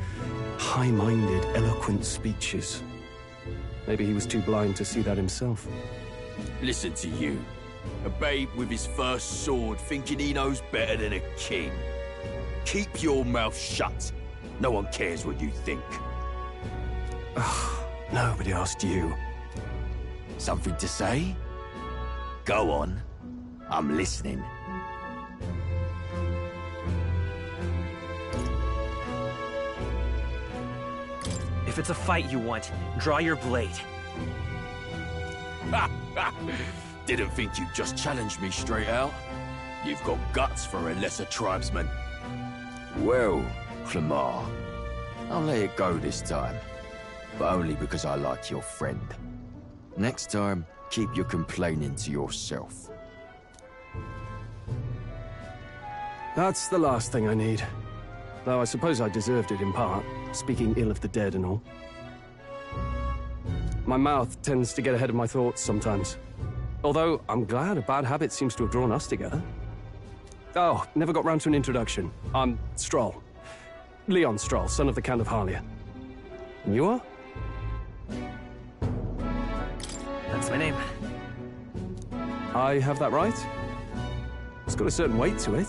high-minded, eloquent speeches. Maybe he was too blind to see that himself. Listen to you. A babe with his first sword thinking he knows better than a king. Keep your mouth shut. No one cares what you think. Nobody asked you. Something to say? Go on. I'm listening. If it's a fight you want, draw your blade. Didn't think you'd just challenge me straight out. You've got guts for a lesser tribesman. Well, Clemar, I'll let it go this time. But only because I like your friend. Next time, keep your complaining to yourself. That's the last thing I need. Though I suppose I deserved it in part, speaking ill of the dead and all. My mouth tends to get ahead of my thoughts sometimes. Although, I'm glad a bad habit seems to have drawn us together. Oh, never got round to an introduction. I'm Stroll. Leon Stroll, son of the Count of Harlia. And you are? That's my name. I have that right? It's got a certain weight to it.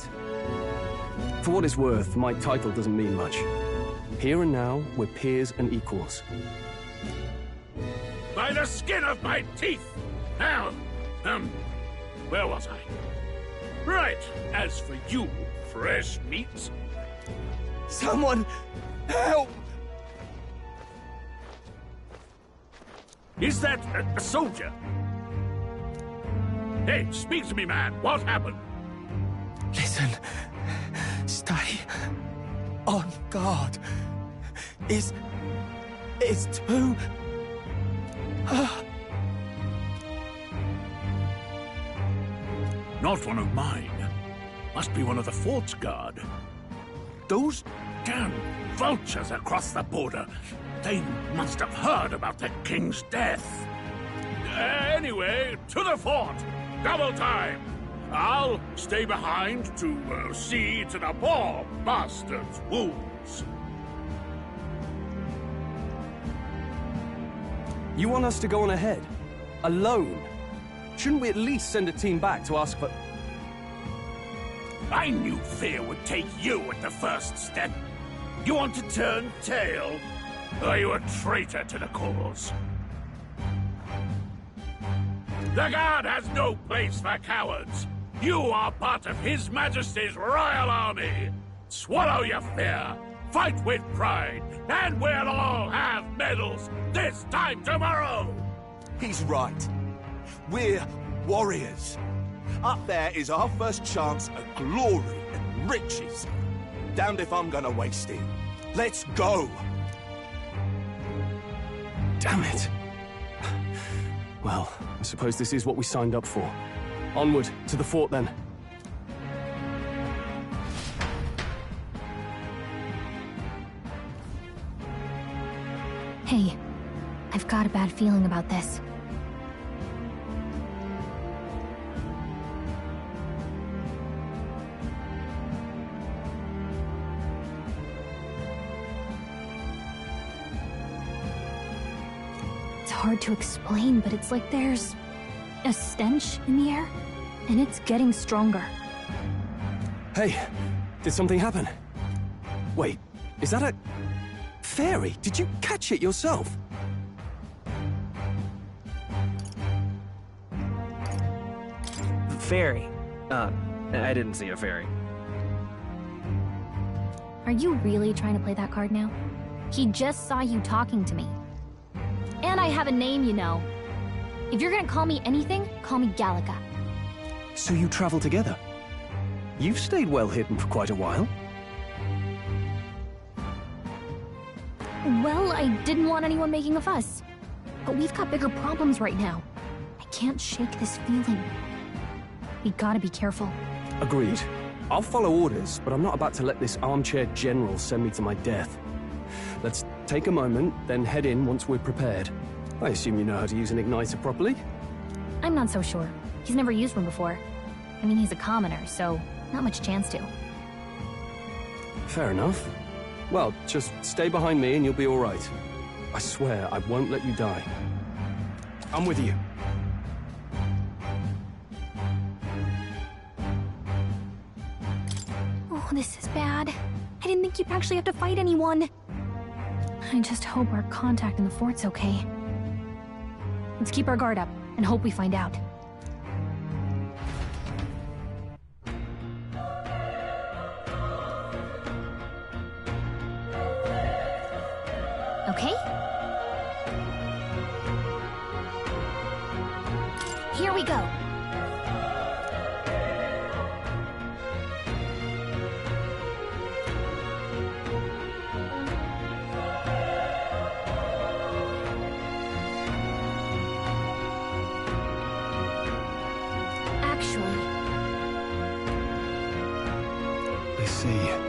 For what it's worth, my title doesn't mean much. Here and now, we're peers and equals. By the skin of my teeth! Now, where was I? Right, as for you, fresh meat. Someone, help! Is that a soldier? Hey, speak to me, man. What happened? Listen. Stay on guard. It's too... Not one of mine. Must be one of the fort's guard. Those damn vultures across the border. They must have heard about the king's death. Anyway, to the fort. Double time. I'll stay behind to see to the poor bastard's wounds. You want us to go on ahead? Alone? Shouldn't we at least send a team back to ask for... I knew fear would take you at the first step. You want to turn tail? Are you a traitor to the cause? The Guard has no place for cowards. You are part of His Majesty's Royal Army. Swallow your fear, fight with pride, and we'll all have medals this time tomorrow! He's right. We're warriors. Up there is our first chance at glory and riches. Damned if I'm gonna waste it. Let's go! Damn it. Well, I suppose this is what we signed up for. Onward, to the fort then. Hey, I've got a bad feeling about this. It's hard to explain, but it's like there's a stench in the air, and it's getting stronger. Hey, did something happen? Wait, is that a... fairy? Did you catch it yourself? Fairy? I didn't see a fairy. Are you really trying to play that card now? He just saw you talking to me. And I have a name, you know. If you're gonna call me anything, call me Gallica. So you travel together? You've stayed well hidden for quite a while. Well, I didn't want anyone making a fuss. But we've got bigger problems right now. I can't shake this feeling. We gotta be careful. Agreed. I'll follow orders, but I'm not about to let this armchair general send me to my death. Let's take a moment, then head in once we're prepared. I assume you know how to use an igniter properly? I'm not so sure. He's never used one before. I mean, he's a commoner, so not much chance to. Fair enough. Well, just stay behind me and you'll be all right. I swear I won't let you die. I'm with you. Oh, this is bad. I didn't think you'd actually have to fight anyone. I just hope our contact in the fort's okay. Let's keep our guard up and hope we find out. Okay? Here we go. Actually, I see.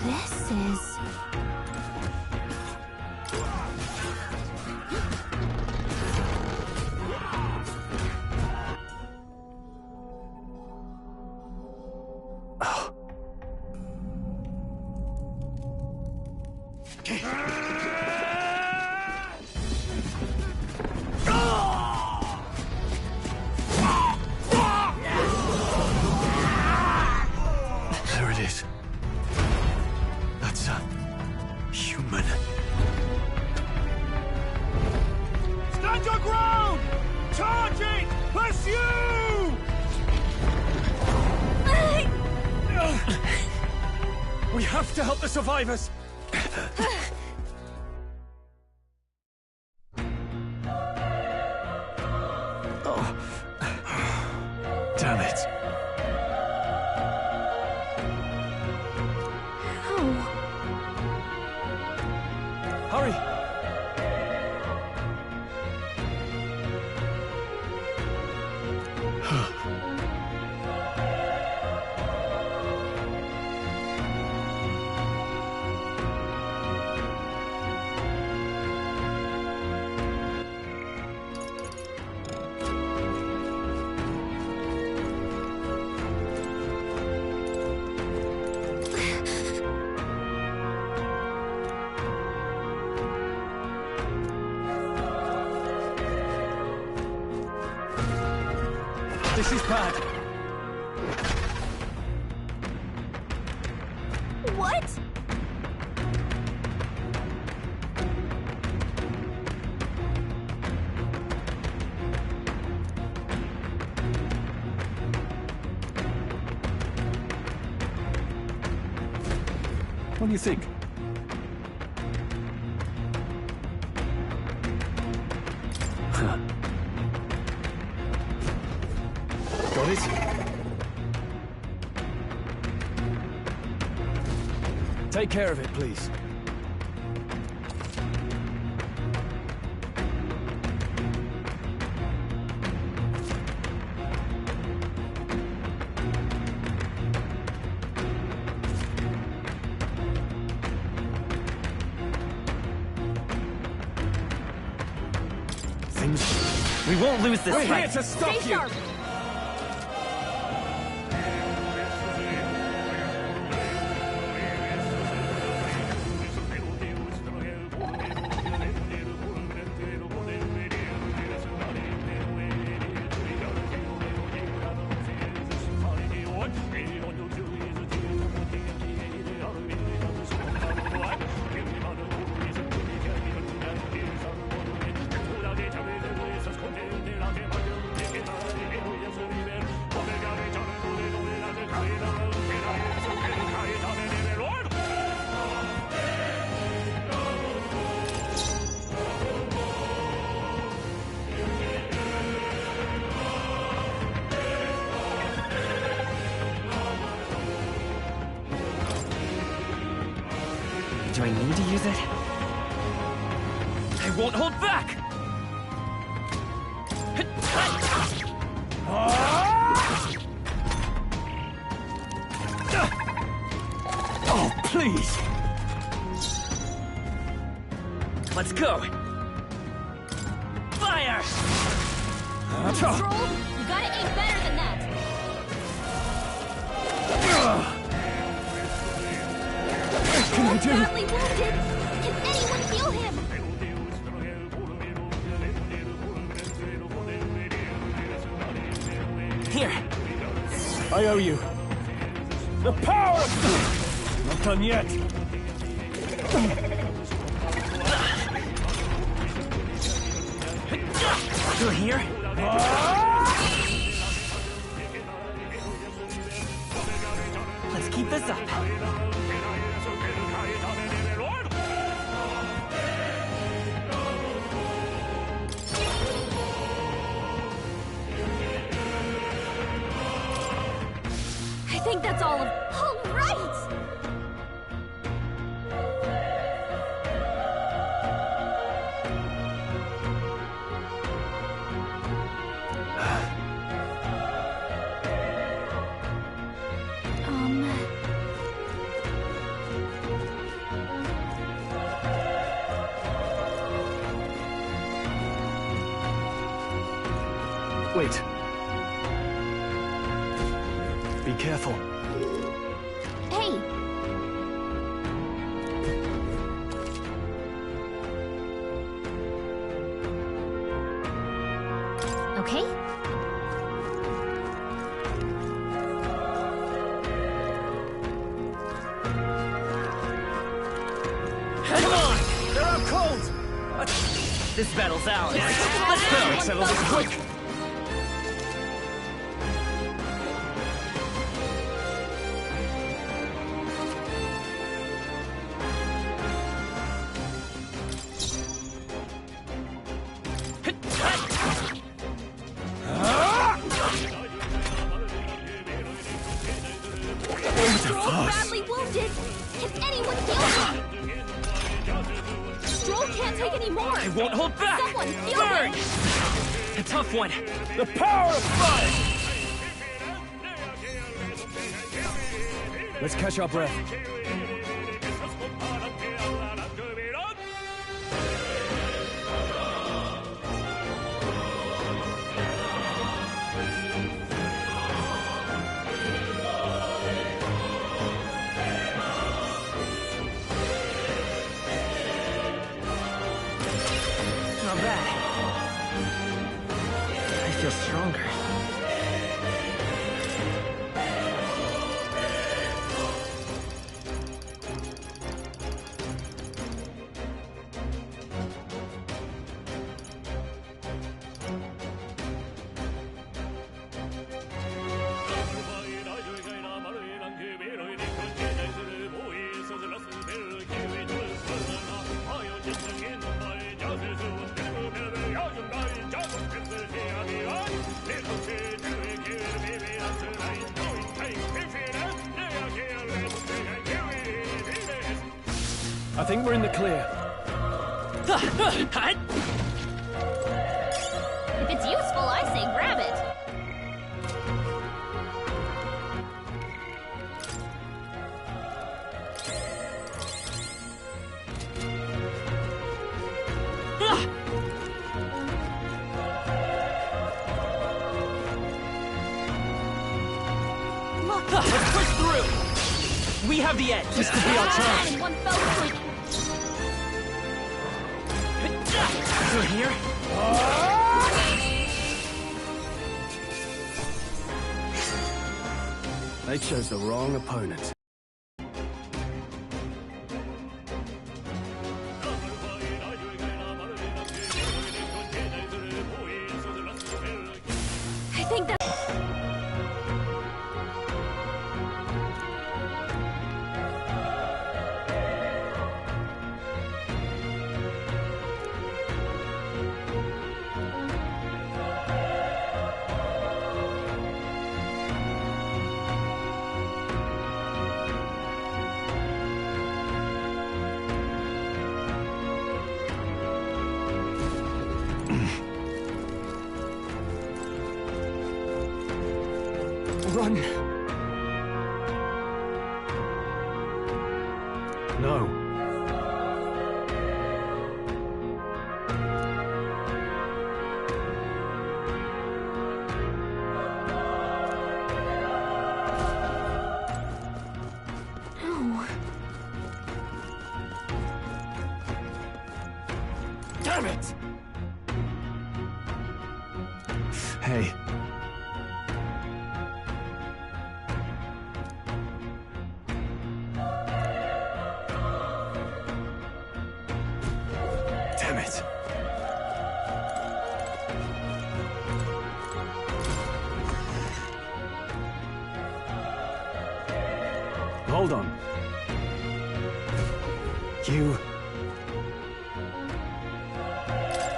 this is... There it is. That's a human. Stand your ground! Charging! Pursue! We have to help the survivors! Oh. Damn it. Hurry! This is bad. What? What do you think? Got it? Take care of it, please. We won't lose this fight. fight. We're here to stop Stay you. sharp. Do I need to use it? I won't hold back! Oh, please! Let's go! Fire! Stroll, you gotta aim better than that! What can I do? Badly wounded! Can anyone heal him? Here! I owe you. The power of... Not done yet. You're here? Let's keep this up. I think that's all of... All right! Wait. Be careful. Hey! Okay? Come on! They're out cold! This battle's ours. Let's go! Let's settle this quick! Stroll badly wounded! Can anyone heal him? Stroll can't take any more! I won't hold back! Someone heal Burn! him! A tough one. The power of fire! Let's catch our breath. Not bad. I feel stronger. I think we're in the clear. If it's useful, I say grab it! Let's push through! We have the edge! This could be our chance! In one fell swoop! You're here? They chose the wrong opponent. I think that... Run! No. No. Damn it! Hey. Damn it. Hold on. You...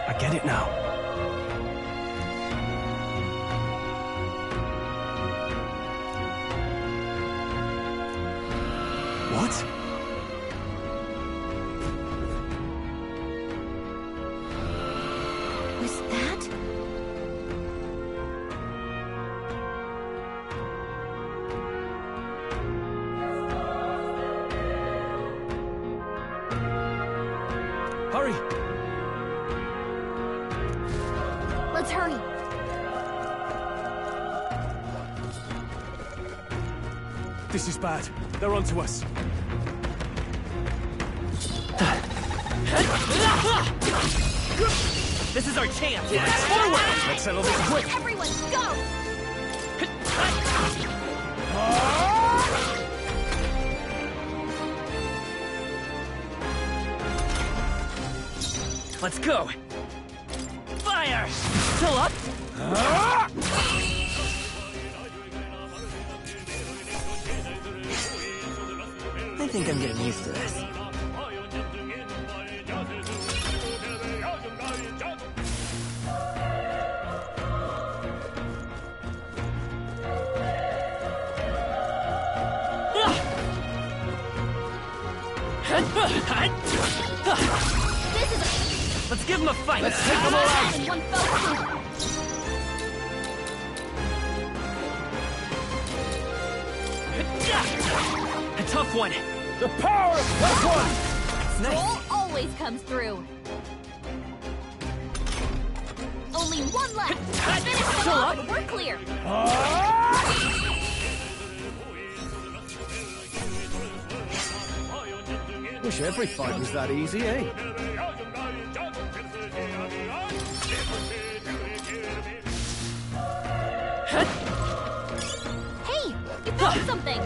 I get it now. What? Was that? Hurry! Let's hurry. This is bad. They're onto us. This is our chance! Forward! Let's settle this quick! Everyone, go! Let's go! Fire! Still up? I think I'm getting used to this. Let's give him a fight! Let's take them all out! In one fell swoop. A tough one! The power of that one! Roll always comes through. Only one left. Finish them off. We're clear. Wish every fight was that easy, eh? Hey, you found something.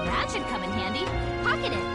That should come in handy. Pocket it.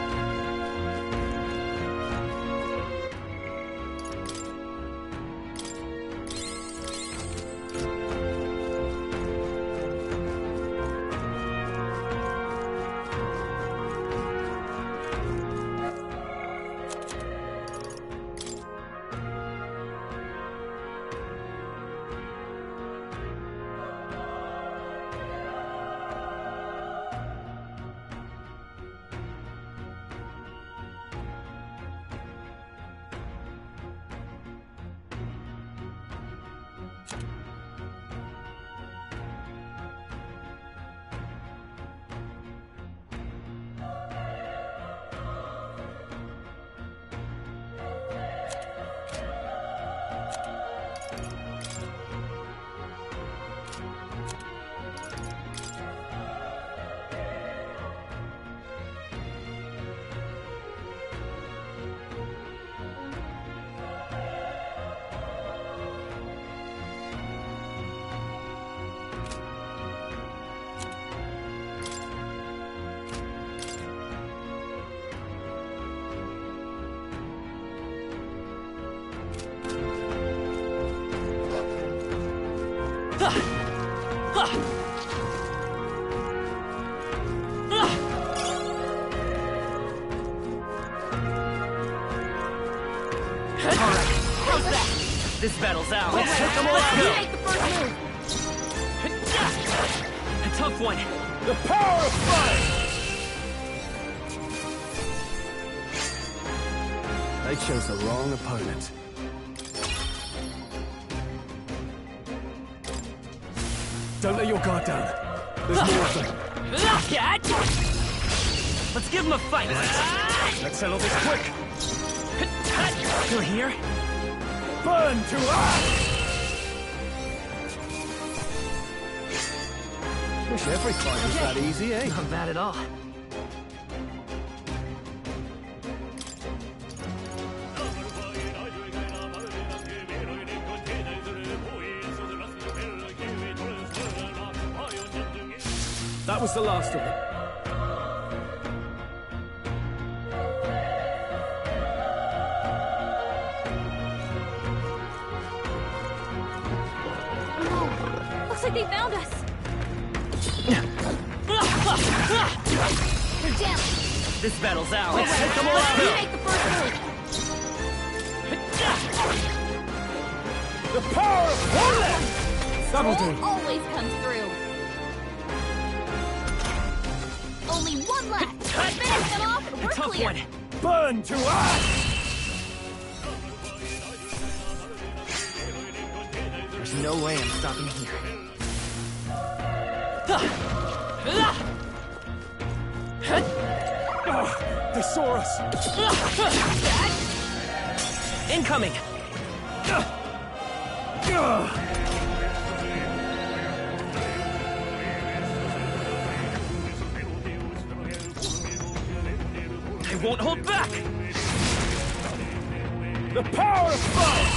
This battle's out. Let's take them all out. Let's You go. make the first move. A tough one. The power of fire! They chose the wrong opponent. Don't let your guard down. There's more of them. Let's give him a fight. Let's settle this quick. You're here? Burn to ash! Wish every fight was that easy, eh? Not bad at all. That was the last of them. Looks like they found us. They're down. This battle's out. Let's take them all out. You make the first move. The power of Warland! That'll do. Always comes through. Only one left. Finish them off and we're Tough clear. one. Burn to ash! There's no way I'm stopping here. They saw us. Incoming. I won't hold back. The power of fire!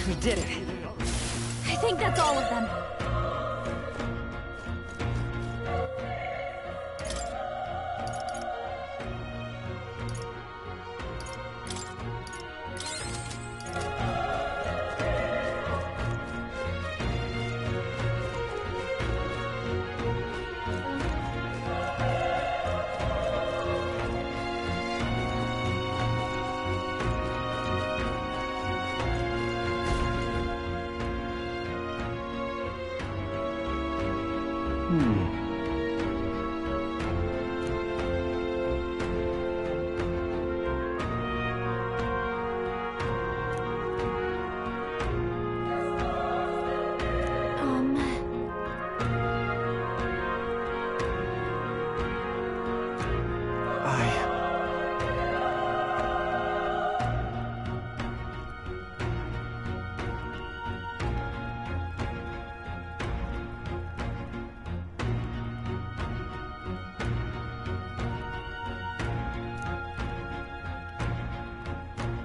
We did it. I think that's all of them.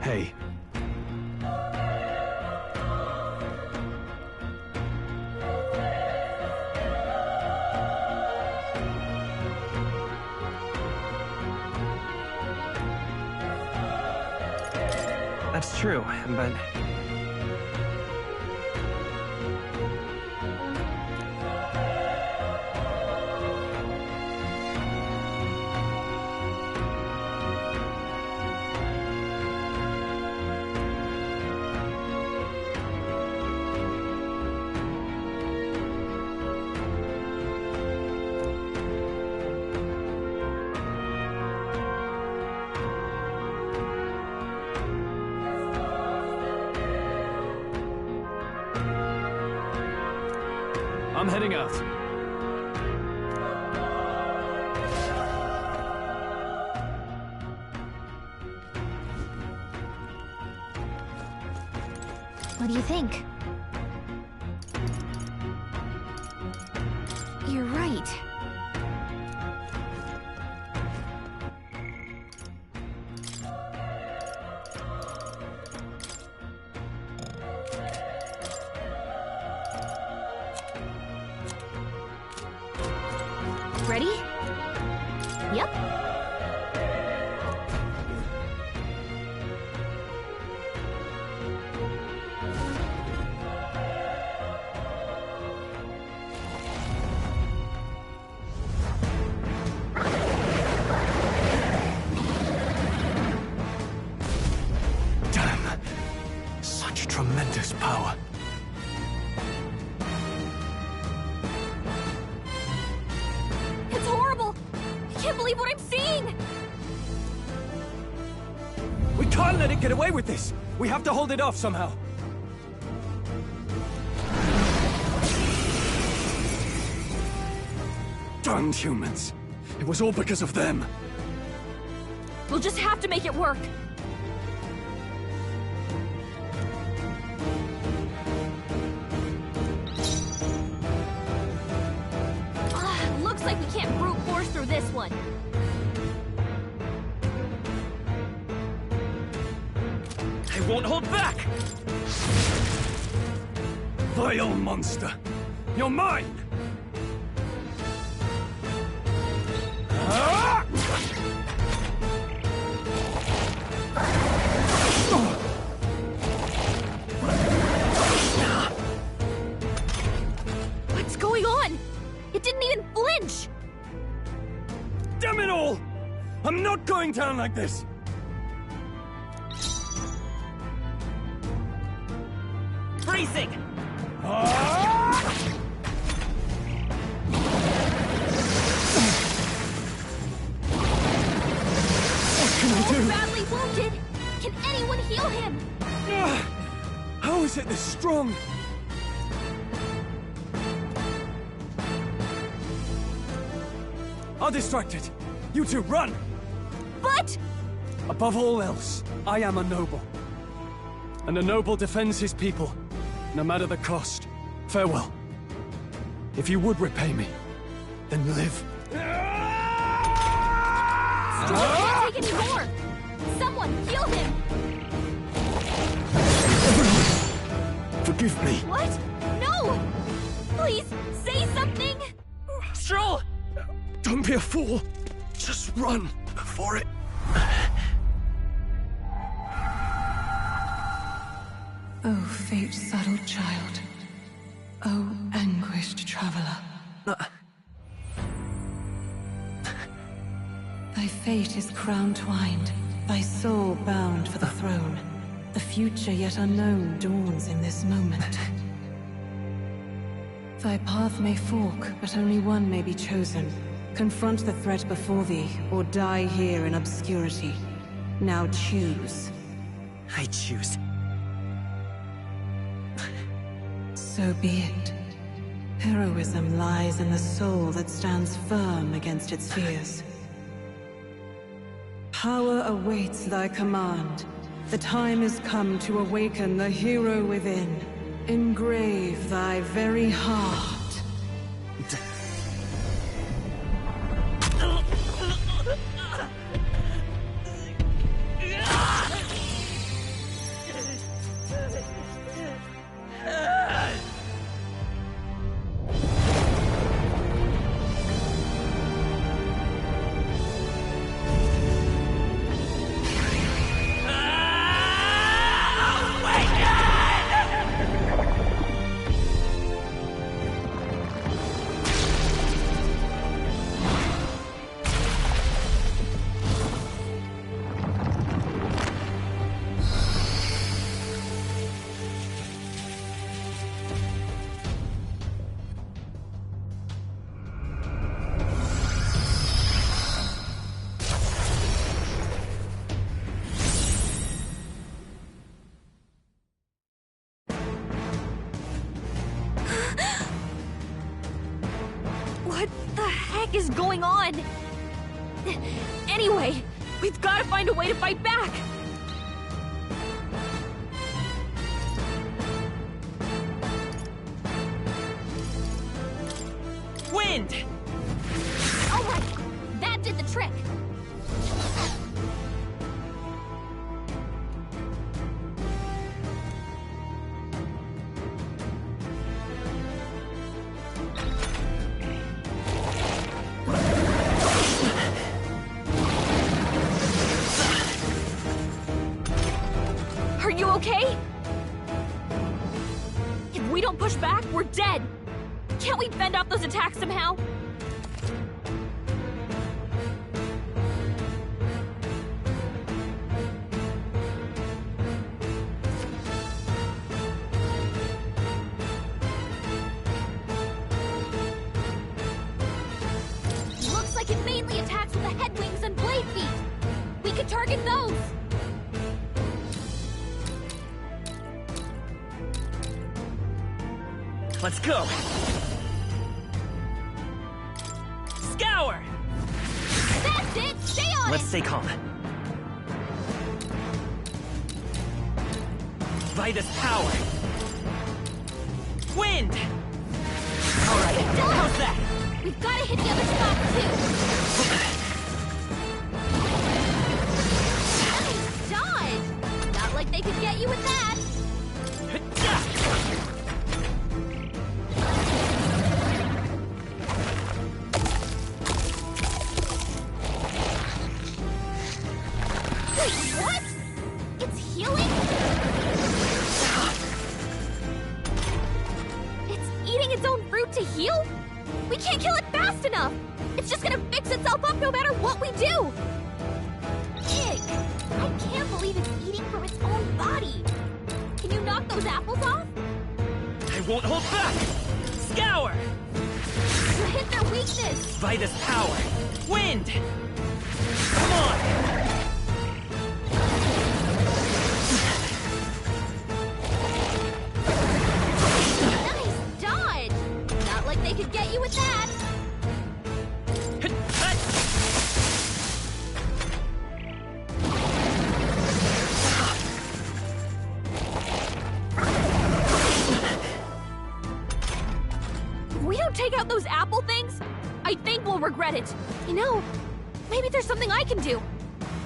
Hey. That's true, but... I'm heading out. What do you think? You're right. Ready? Yep. Such tremendous power. It's horrible! I can't believe what I'm seeing! We can't let it get away with this! We have to hold it off somehow. Damned humans. It was all because of them. We'll just have to make it work. Looks like we can't brute force through this one. I won't hold back! Vile monster! You're mine! What's going on? It didn't even flinch! Damn it all! I'm not going down like this! Freezing! He's badly wounded! Can anyone heal him? How is it this strong? I'll distract it. You two, run! But... Above all else, I am a noble. And a noble defends his people, no matter the cost. Farewell. If you would repay me, then live. Stroll can't take any more! Someone heal him! Forgive me. What? No! Please, say something! Stroll! Don't be a fool. Just run for it. Oh, fate-saddled child. Oh, anguished traveler. Thy fate is crown-twined, thy soul bound for the throne. The future yet unknown dawns in this moment. Thy path may fork, but only one may be chosen. Confront the threat before thee, or die here in obscurity. Now choose. I choose. So be it. Heroism lies in the soul that stands firm against its fears. Power awaits thy command. The time is come to awaken the hero within. Engrave thy very heart. What the heck is going on? Anyway, we've got to find a way to fight back! Wind! Alright, that did the trick! Are you okay? If we don't push back, we're dead! Can't we fend off those attacks somehow? target those! Let's go! Scour! That's it! Stay on Let's it! stay calm. Vitus power! Wind! Alright, how's that? We've gotta hit the other spot, too! Nice dodge! Not like they could get you with that! Wait, what? It's healing? It's eating its own fruit to heal? We can't kill it fast enough! It's just gonna fix itself up no matter what we do! Ig! I can't believe it's eating from its own body! Can you knock those apples off? I won't hold back! Scour! You hit their weakness! Vitus power! Wind! Come on! Nice dodge! Not like they could get you with that! If we don't take out those apple things, I think we'll regret it. You know, maybe there's something I can do.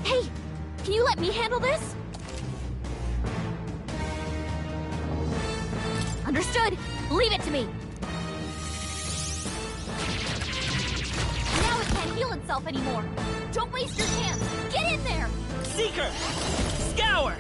Hey, can you let me handle this? Understood. Leave it to me. Now it can't heal itself anymore. Don't waste your chance. Get in there. Seeker! Scour!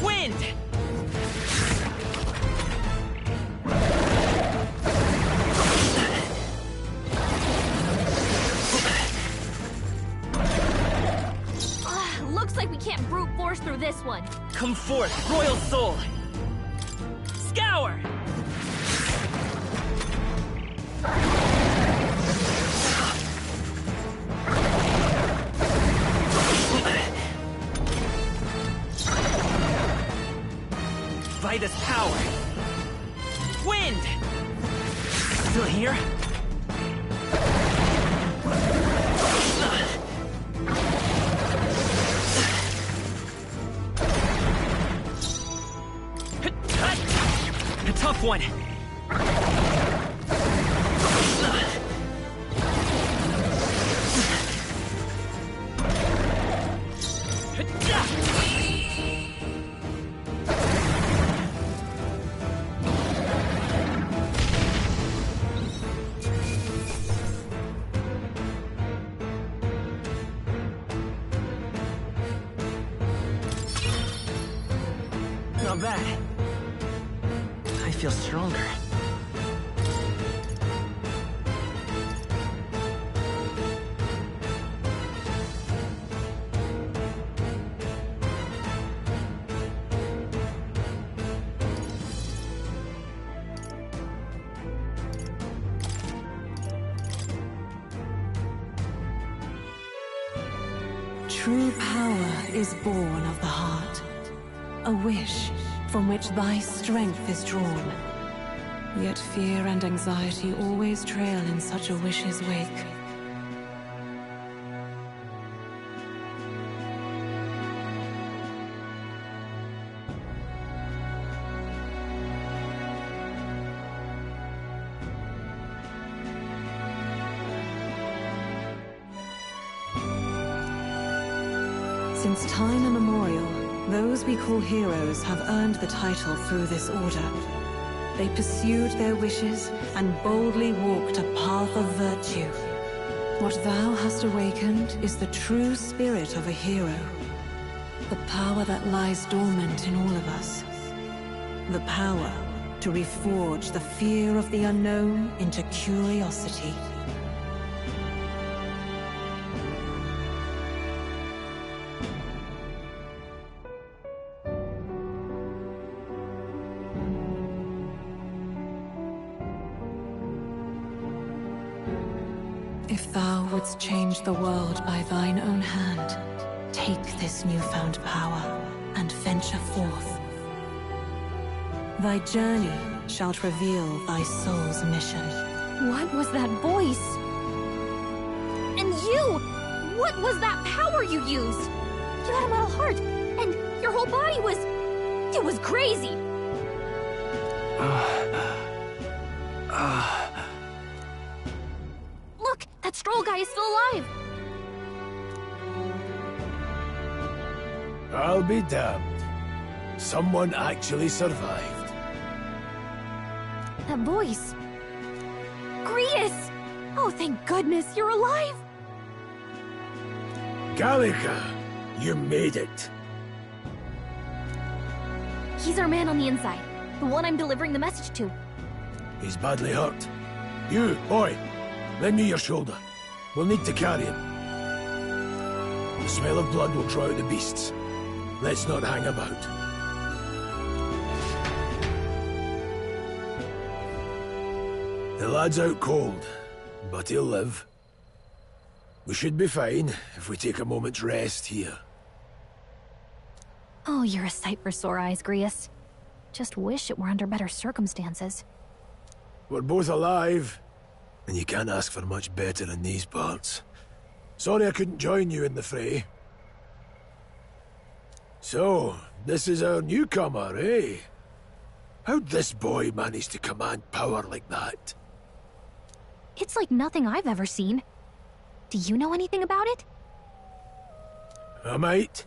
Wind! Looks like we can't brute force through this one. Come forth, Royal Soul! Scour! Vitus power! Wind! Still here? A tough one! Not bad. I feel stronger. True power is born of the heart. A wish from which thy strength is drawn. Yet fear and anxiety always trail in such a wish's wake. Since time immemorial, those we call heroes have earned the title through this order. They pursued their wishes and boldly walked a path of virtue. What thou hast awakened is the true spirit of a hero. The power that lies dormant in all of us. The power to reforge the fear of the unknown into curiosity. If thou wouldst change the world by thine own hand, take this newfound power and venture forth. Thy journey shalt reveal thy soul's mission. What was that voice? And you! What was that power you used? You had a metal heart, and your whole body was... It was crazy! Look! That Stroll guy is still alive! I'll be damned. Someone actually survived. That voice... Grius! Oh, thank goodness, you're alive! Gallica, you made it. He's our man on the inside. The one I'm delivering the message to. He's badly hurt. You, boy, lend me your shoulder. We'll need to carry him. The smell of blood will draw out the beasts. Let's not hang about. The lad's out cold, but he'll live. We should be fine if we take a moment's rest here. Oh, you're a sight for sore eyes, Grius. Just wish it were under better circumstances. We're both alive, and you can't ask for much better in these parts. Sorry I couldn't join you in the fray. So, this is our newcomer, eh? How'd this boy manage to command power like that? It's like nothing I've ever seen. Do you know anything about it? I might.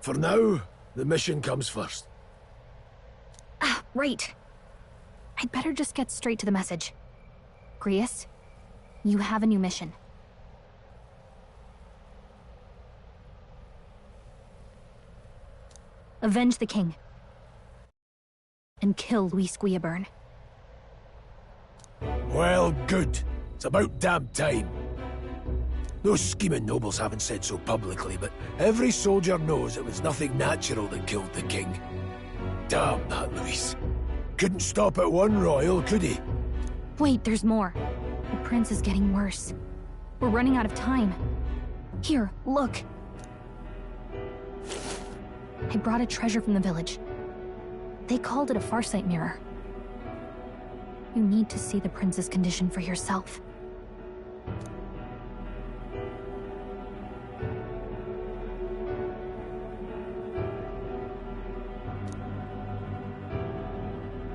For now, the mission comes first. Ah, right. I'd better just get straight to the message. Grius, you have a new mission. Avenge the king. And kill Luis Guillaburn. Well, good. It's about damn time. Those scheming nobles haven't said so publicly, but every soldier knows it was nothing natural that killed the king. Damn that Luis. Couldn't stop at one royal, could he? Wait, there's more. The prince is getting worse. We're running out of time. Here, look. I brought a treasure from the village. They called it a farsight mirror. You need to see the prince's condition for yourself.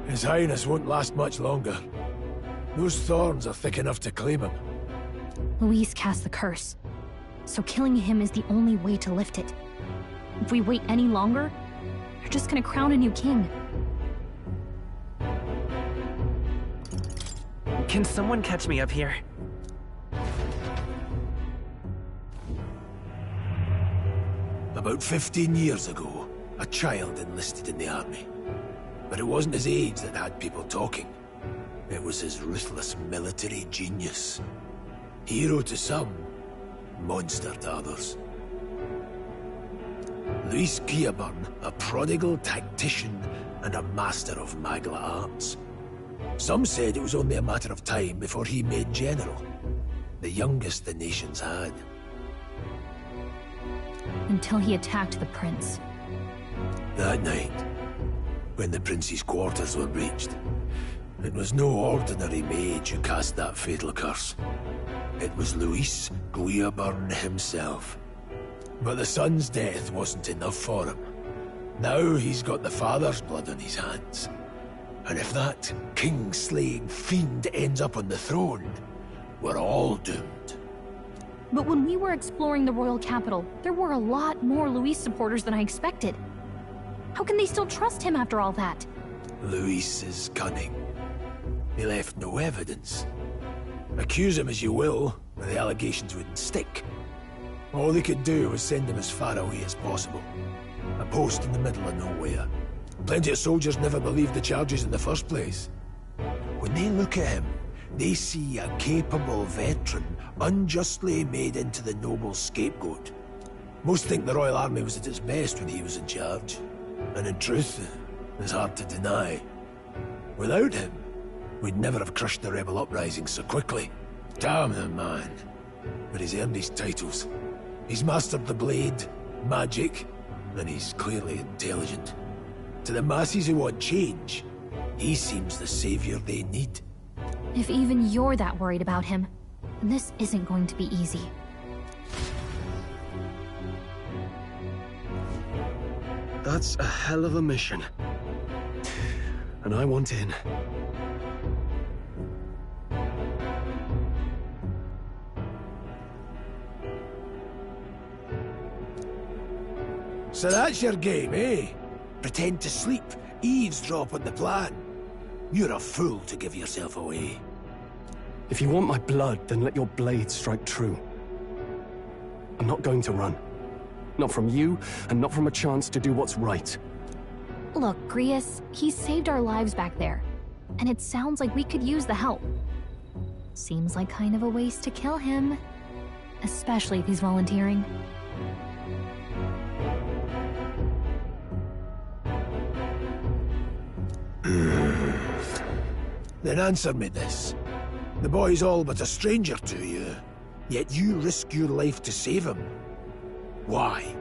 His Highness won't last much longer. Those thorns are thick enough to claim him. Luis cast the curse, so killing him is the only way to lift it. If we wait any longer, you're just gonna crown a new king. Can someone catch me up here? About 15 years ago, a child enlisted in the army. But it wasn't his age that had people talking. It was his ruthless military genius. Hero to some, monster to others. Luis Guillaburn, a prodigal tactician and a master of Magla arts. Some said it was only a matter of time before he made general, the youngest the nation's had. Until he attacked the prince. That night, when the prince's quarters were breached, it was no ordinary mage who cast that fatal curse. It was Luis Guillaburn himself. But the son's death wasn't enough for him. Now he's got the father's blood on his hands. And if that king-slaying fiend ends up on the throne, we're all doomed. But when we were exploring the royal capital, there were a lot more Luis supporters than I expected. How can they still trust him after all that? Luis is cunning. He left no evidence. Accuse him as you will, but the allegations wouldn't stick. All they could do was send him as far away as possible. A post in the middle of nowhere. Plenty of soldiers never believed the charges in the first place. When they look at him, they see a capable veteran unjustly made into the noble scapegoat. Most think the Royal Army was at its best when he was in charge. And in truth, it's hard to deny. Without him, we'd never have crushed the rebel uprising so quickly. Damn the man. But he's earned his titles. He's mastered the blade, magic, and he's clearly intelligent. To the masses who want change, he seems the savior they need. If even you're that worried about him, then this isn't going to be easy. That's a hell of a mission. And I want in. So that's your game, eh? Pretend to sleep, eavesdrop on the plan. You're a fool to give yourself away. If you want my blood, then let your blade strike true. I'm not going to run. Not from you, and not from a chance to do what's right. Look, Grius, he saved our lives back there. And it sounds like we could use the help. Seems like kind of a waste to kill him. Especially if he's volunteering. Then answer me this. The boy's all but a stranger to you, yet you risk your life to save him. Why?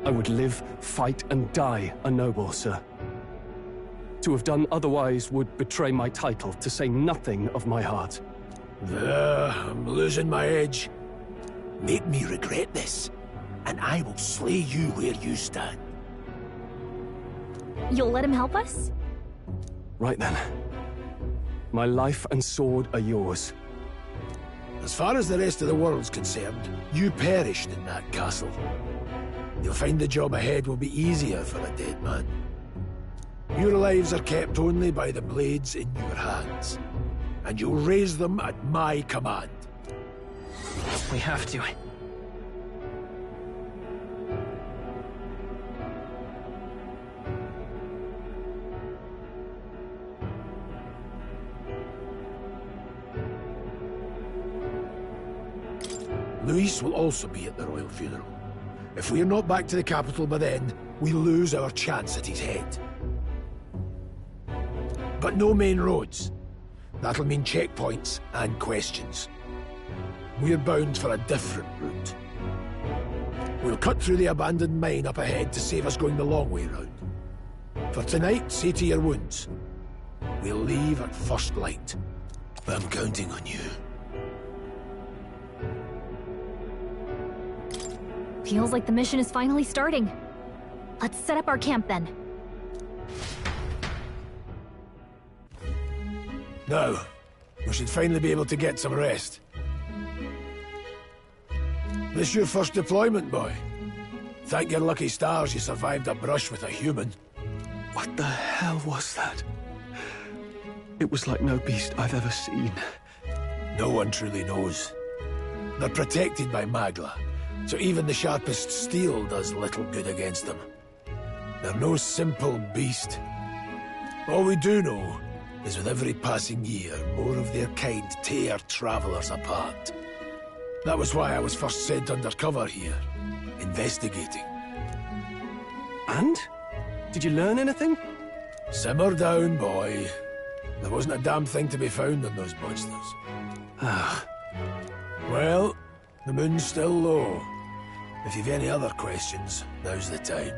I would live, fight, and die a noble, sir. To have done otherwise would betray my title, to say nothing of my heart. I'm losing my edge. Make me regret this, and I will slay you where you stand. You'll let him help us? Right then. My life and sword are yours. As far as the rest of the world's concerned, you perished in that castle. You'll find the job ahead will be easier for a dead man. Your lives are kept only by the blades in your hands, and you'll raise them at my command. We have to. Luis will also be at the royal funeral. If we're not back to the capital by then, we lose our chance at his head. But no main roads. That'll mean checkpoints and questions. We're bound for a different route. We'll cut through the abandoned mine up ahead to save us going the long way round. For tonight, see to your wounds. We'll leave at first light. I'm counting on you. Feels like the mission is finally starting. Let's set up our camp then. Now, we should finally be able to get some rest. This your first deployment, boy? Thank your lucky stars you survived a brush with a human. What the hell was that? It was like no beast I've ever seen. No one truly knows. They're protected by Magla, so even the sharpest steel does little good against them. They're no simple beast. All we do know is with every passing year, more of their kind tear travelers apart. That was why I was first sent undercover here, investigating. And? Did you learn anything? Simmer down, boy. There wasn't a damn thing to be found on those monsters. Ah. Well, the moon's still low. If you've any other questions, now's the time.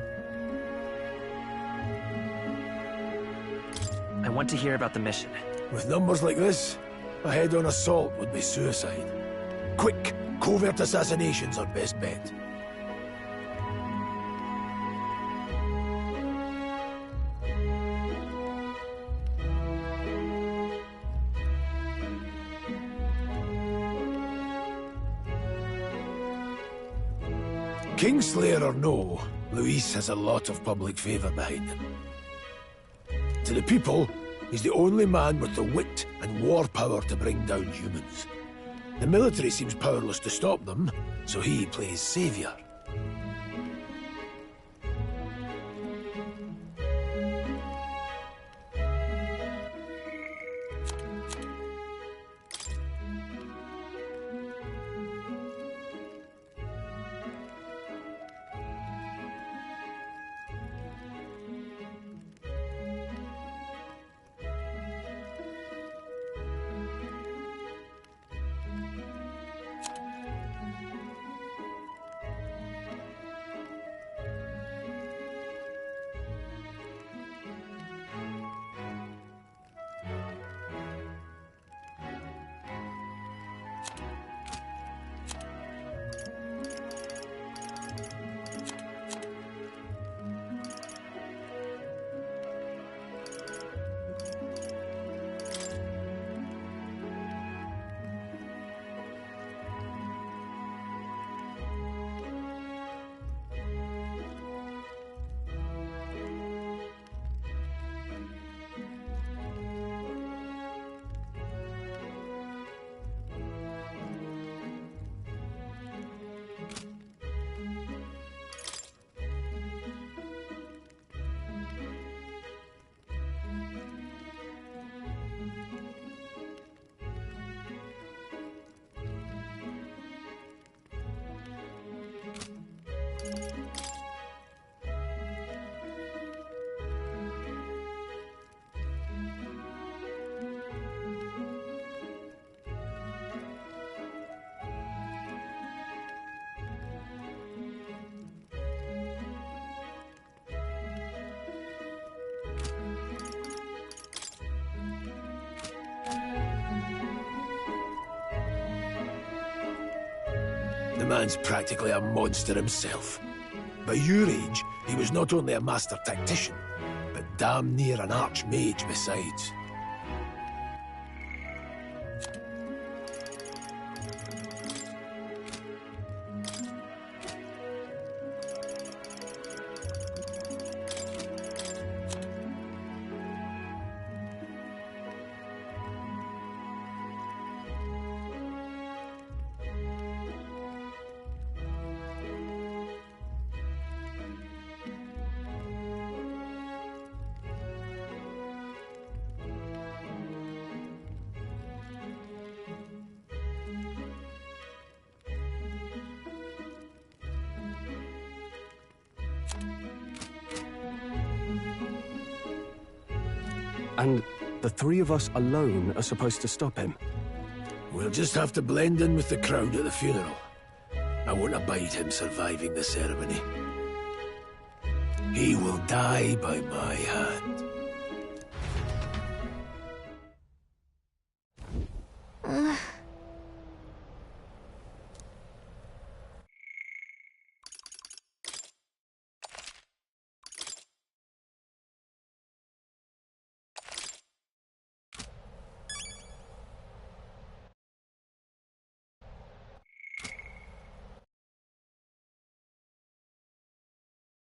I want to hear about the mission. With numbers like this, a head-on assault would be suicide. Quick, covert assassinations are best bet. Kingslayer or no, Luis has a lot of public favour behind him. To the people, he's the only man with the wit and war power to bring down humans. The military seems powerless to stop them, so he plays saviour. The man's practically a monster himself. By your age, he was not only a master tactician, but damn near an archmage besides. And the three of us alone are supposed to stop him? We'll just have to blend in with the crowd at the funeral. I won't abide him surviving the ceremony. He will die by my hand.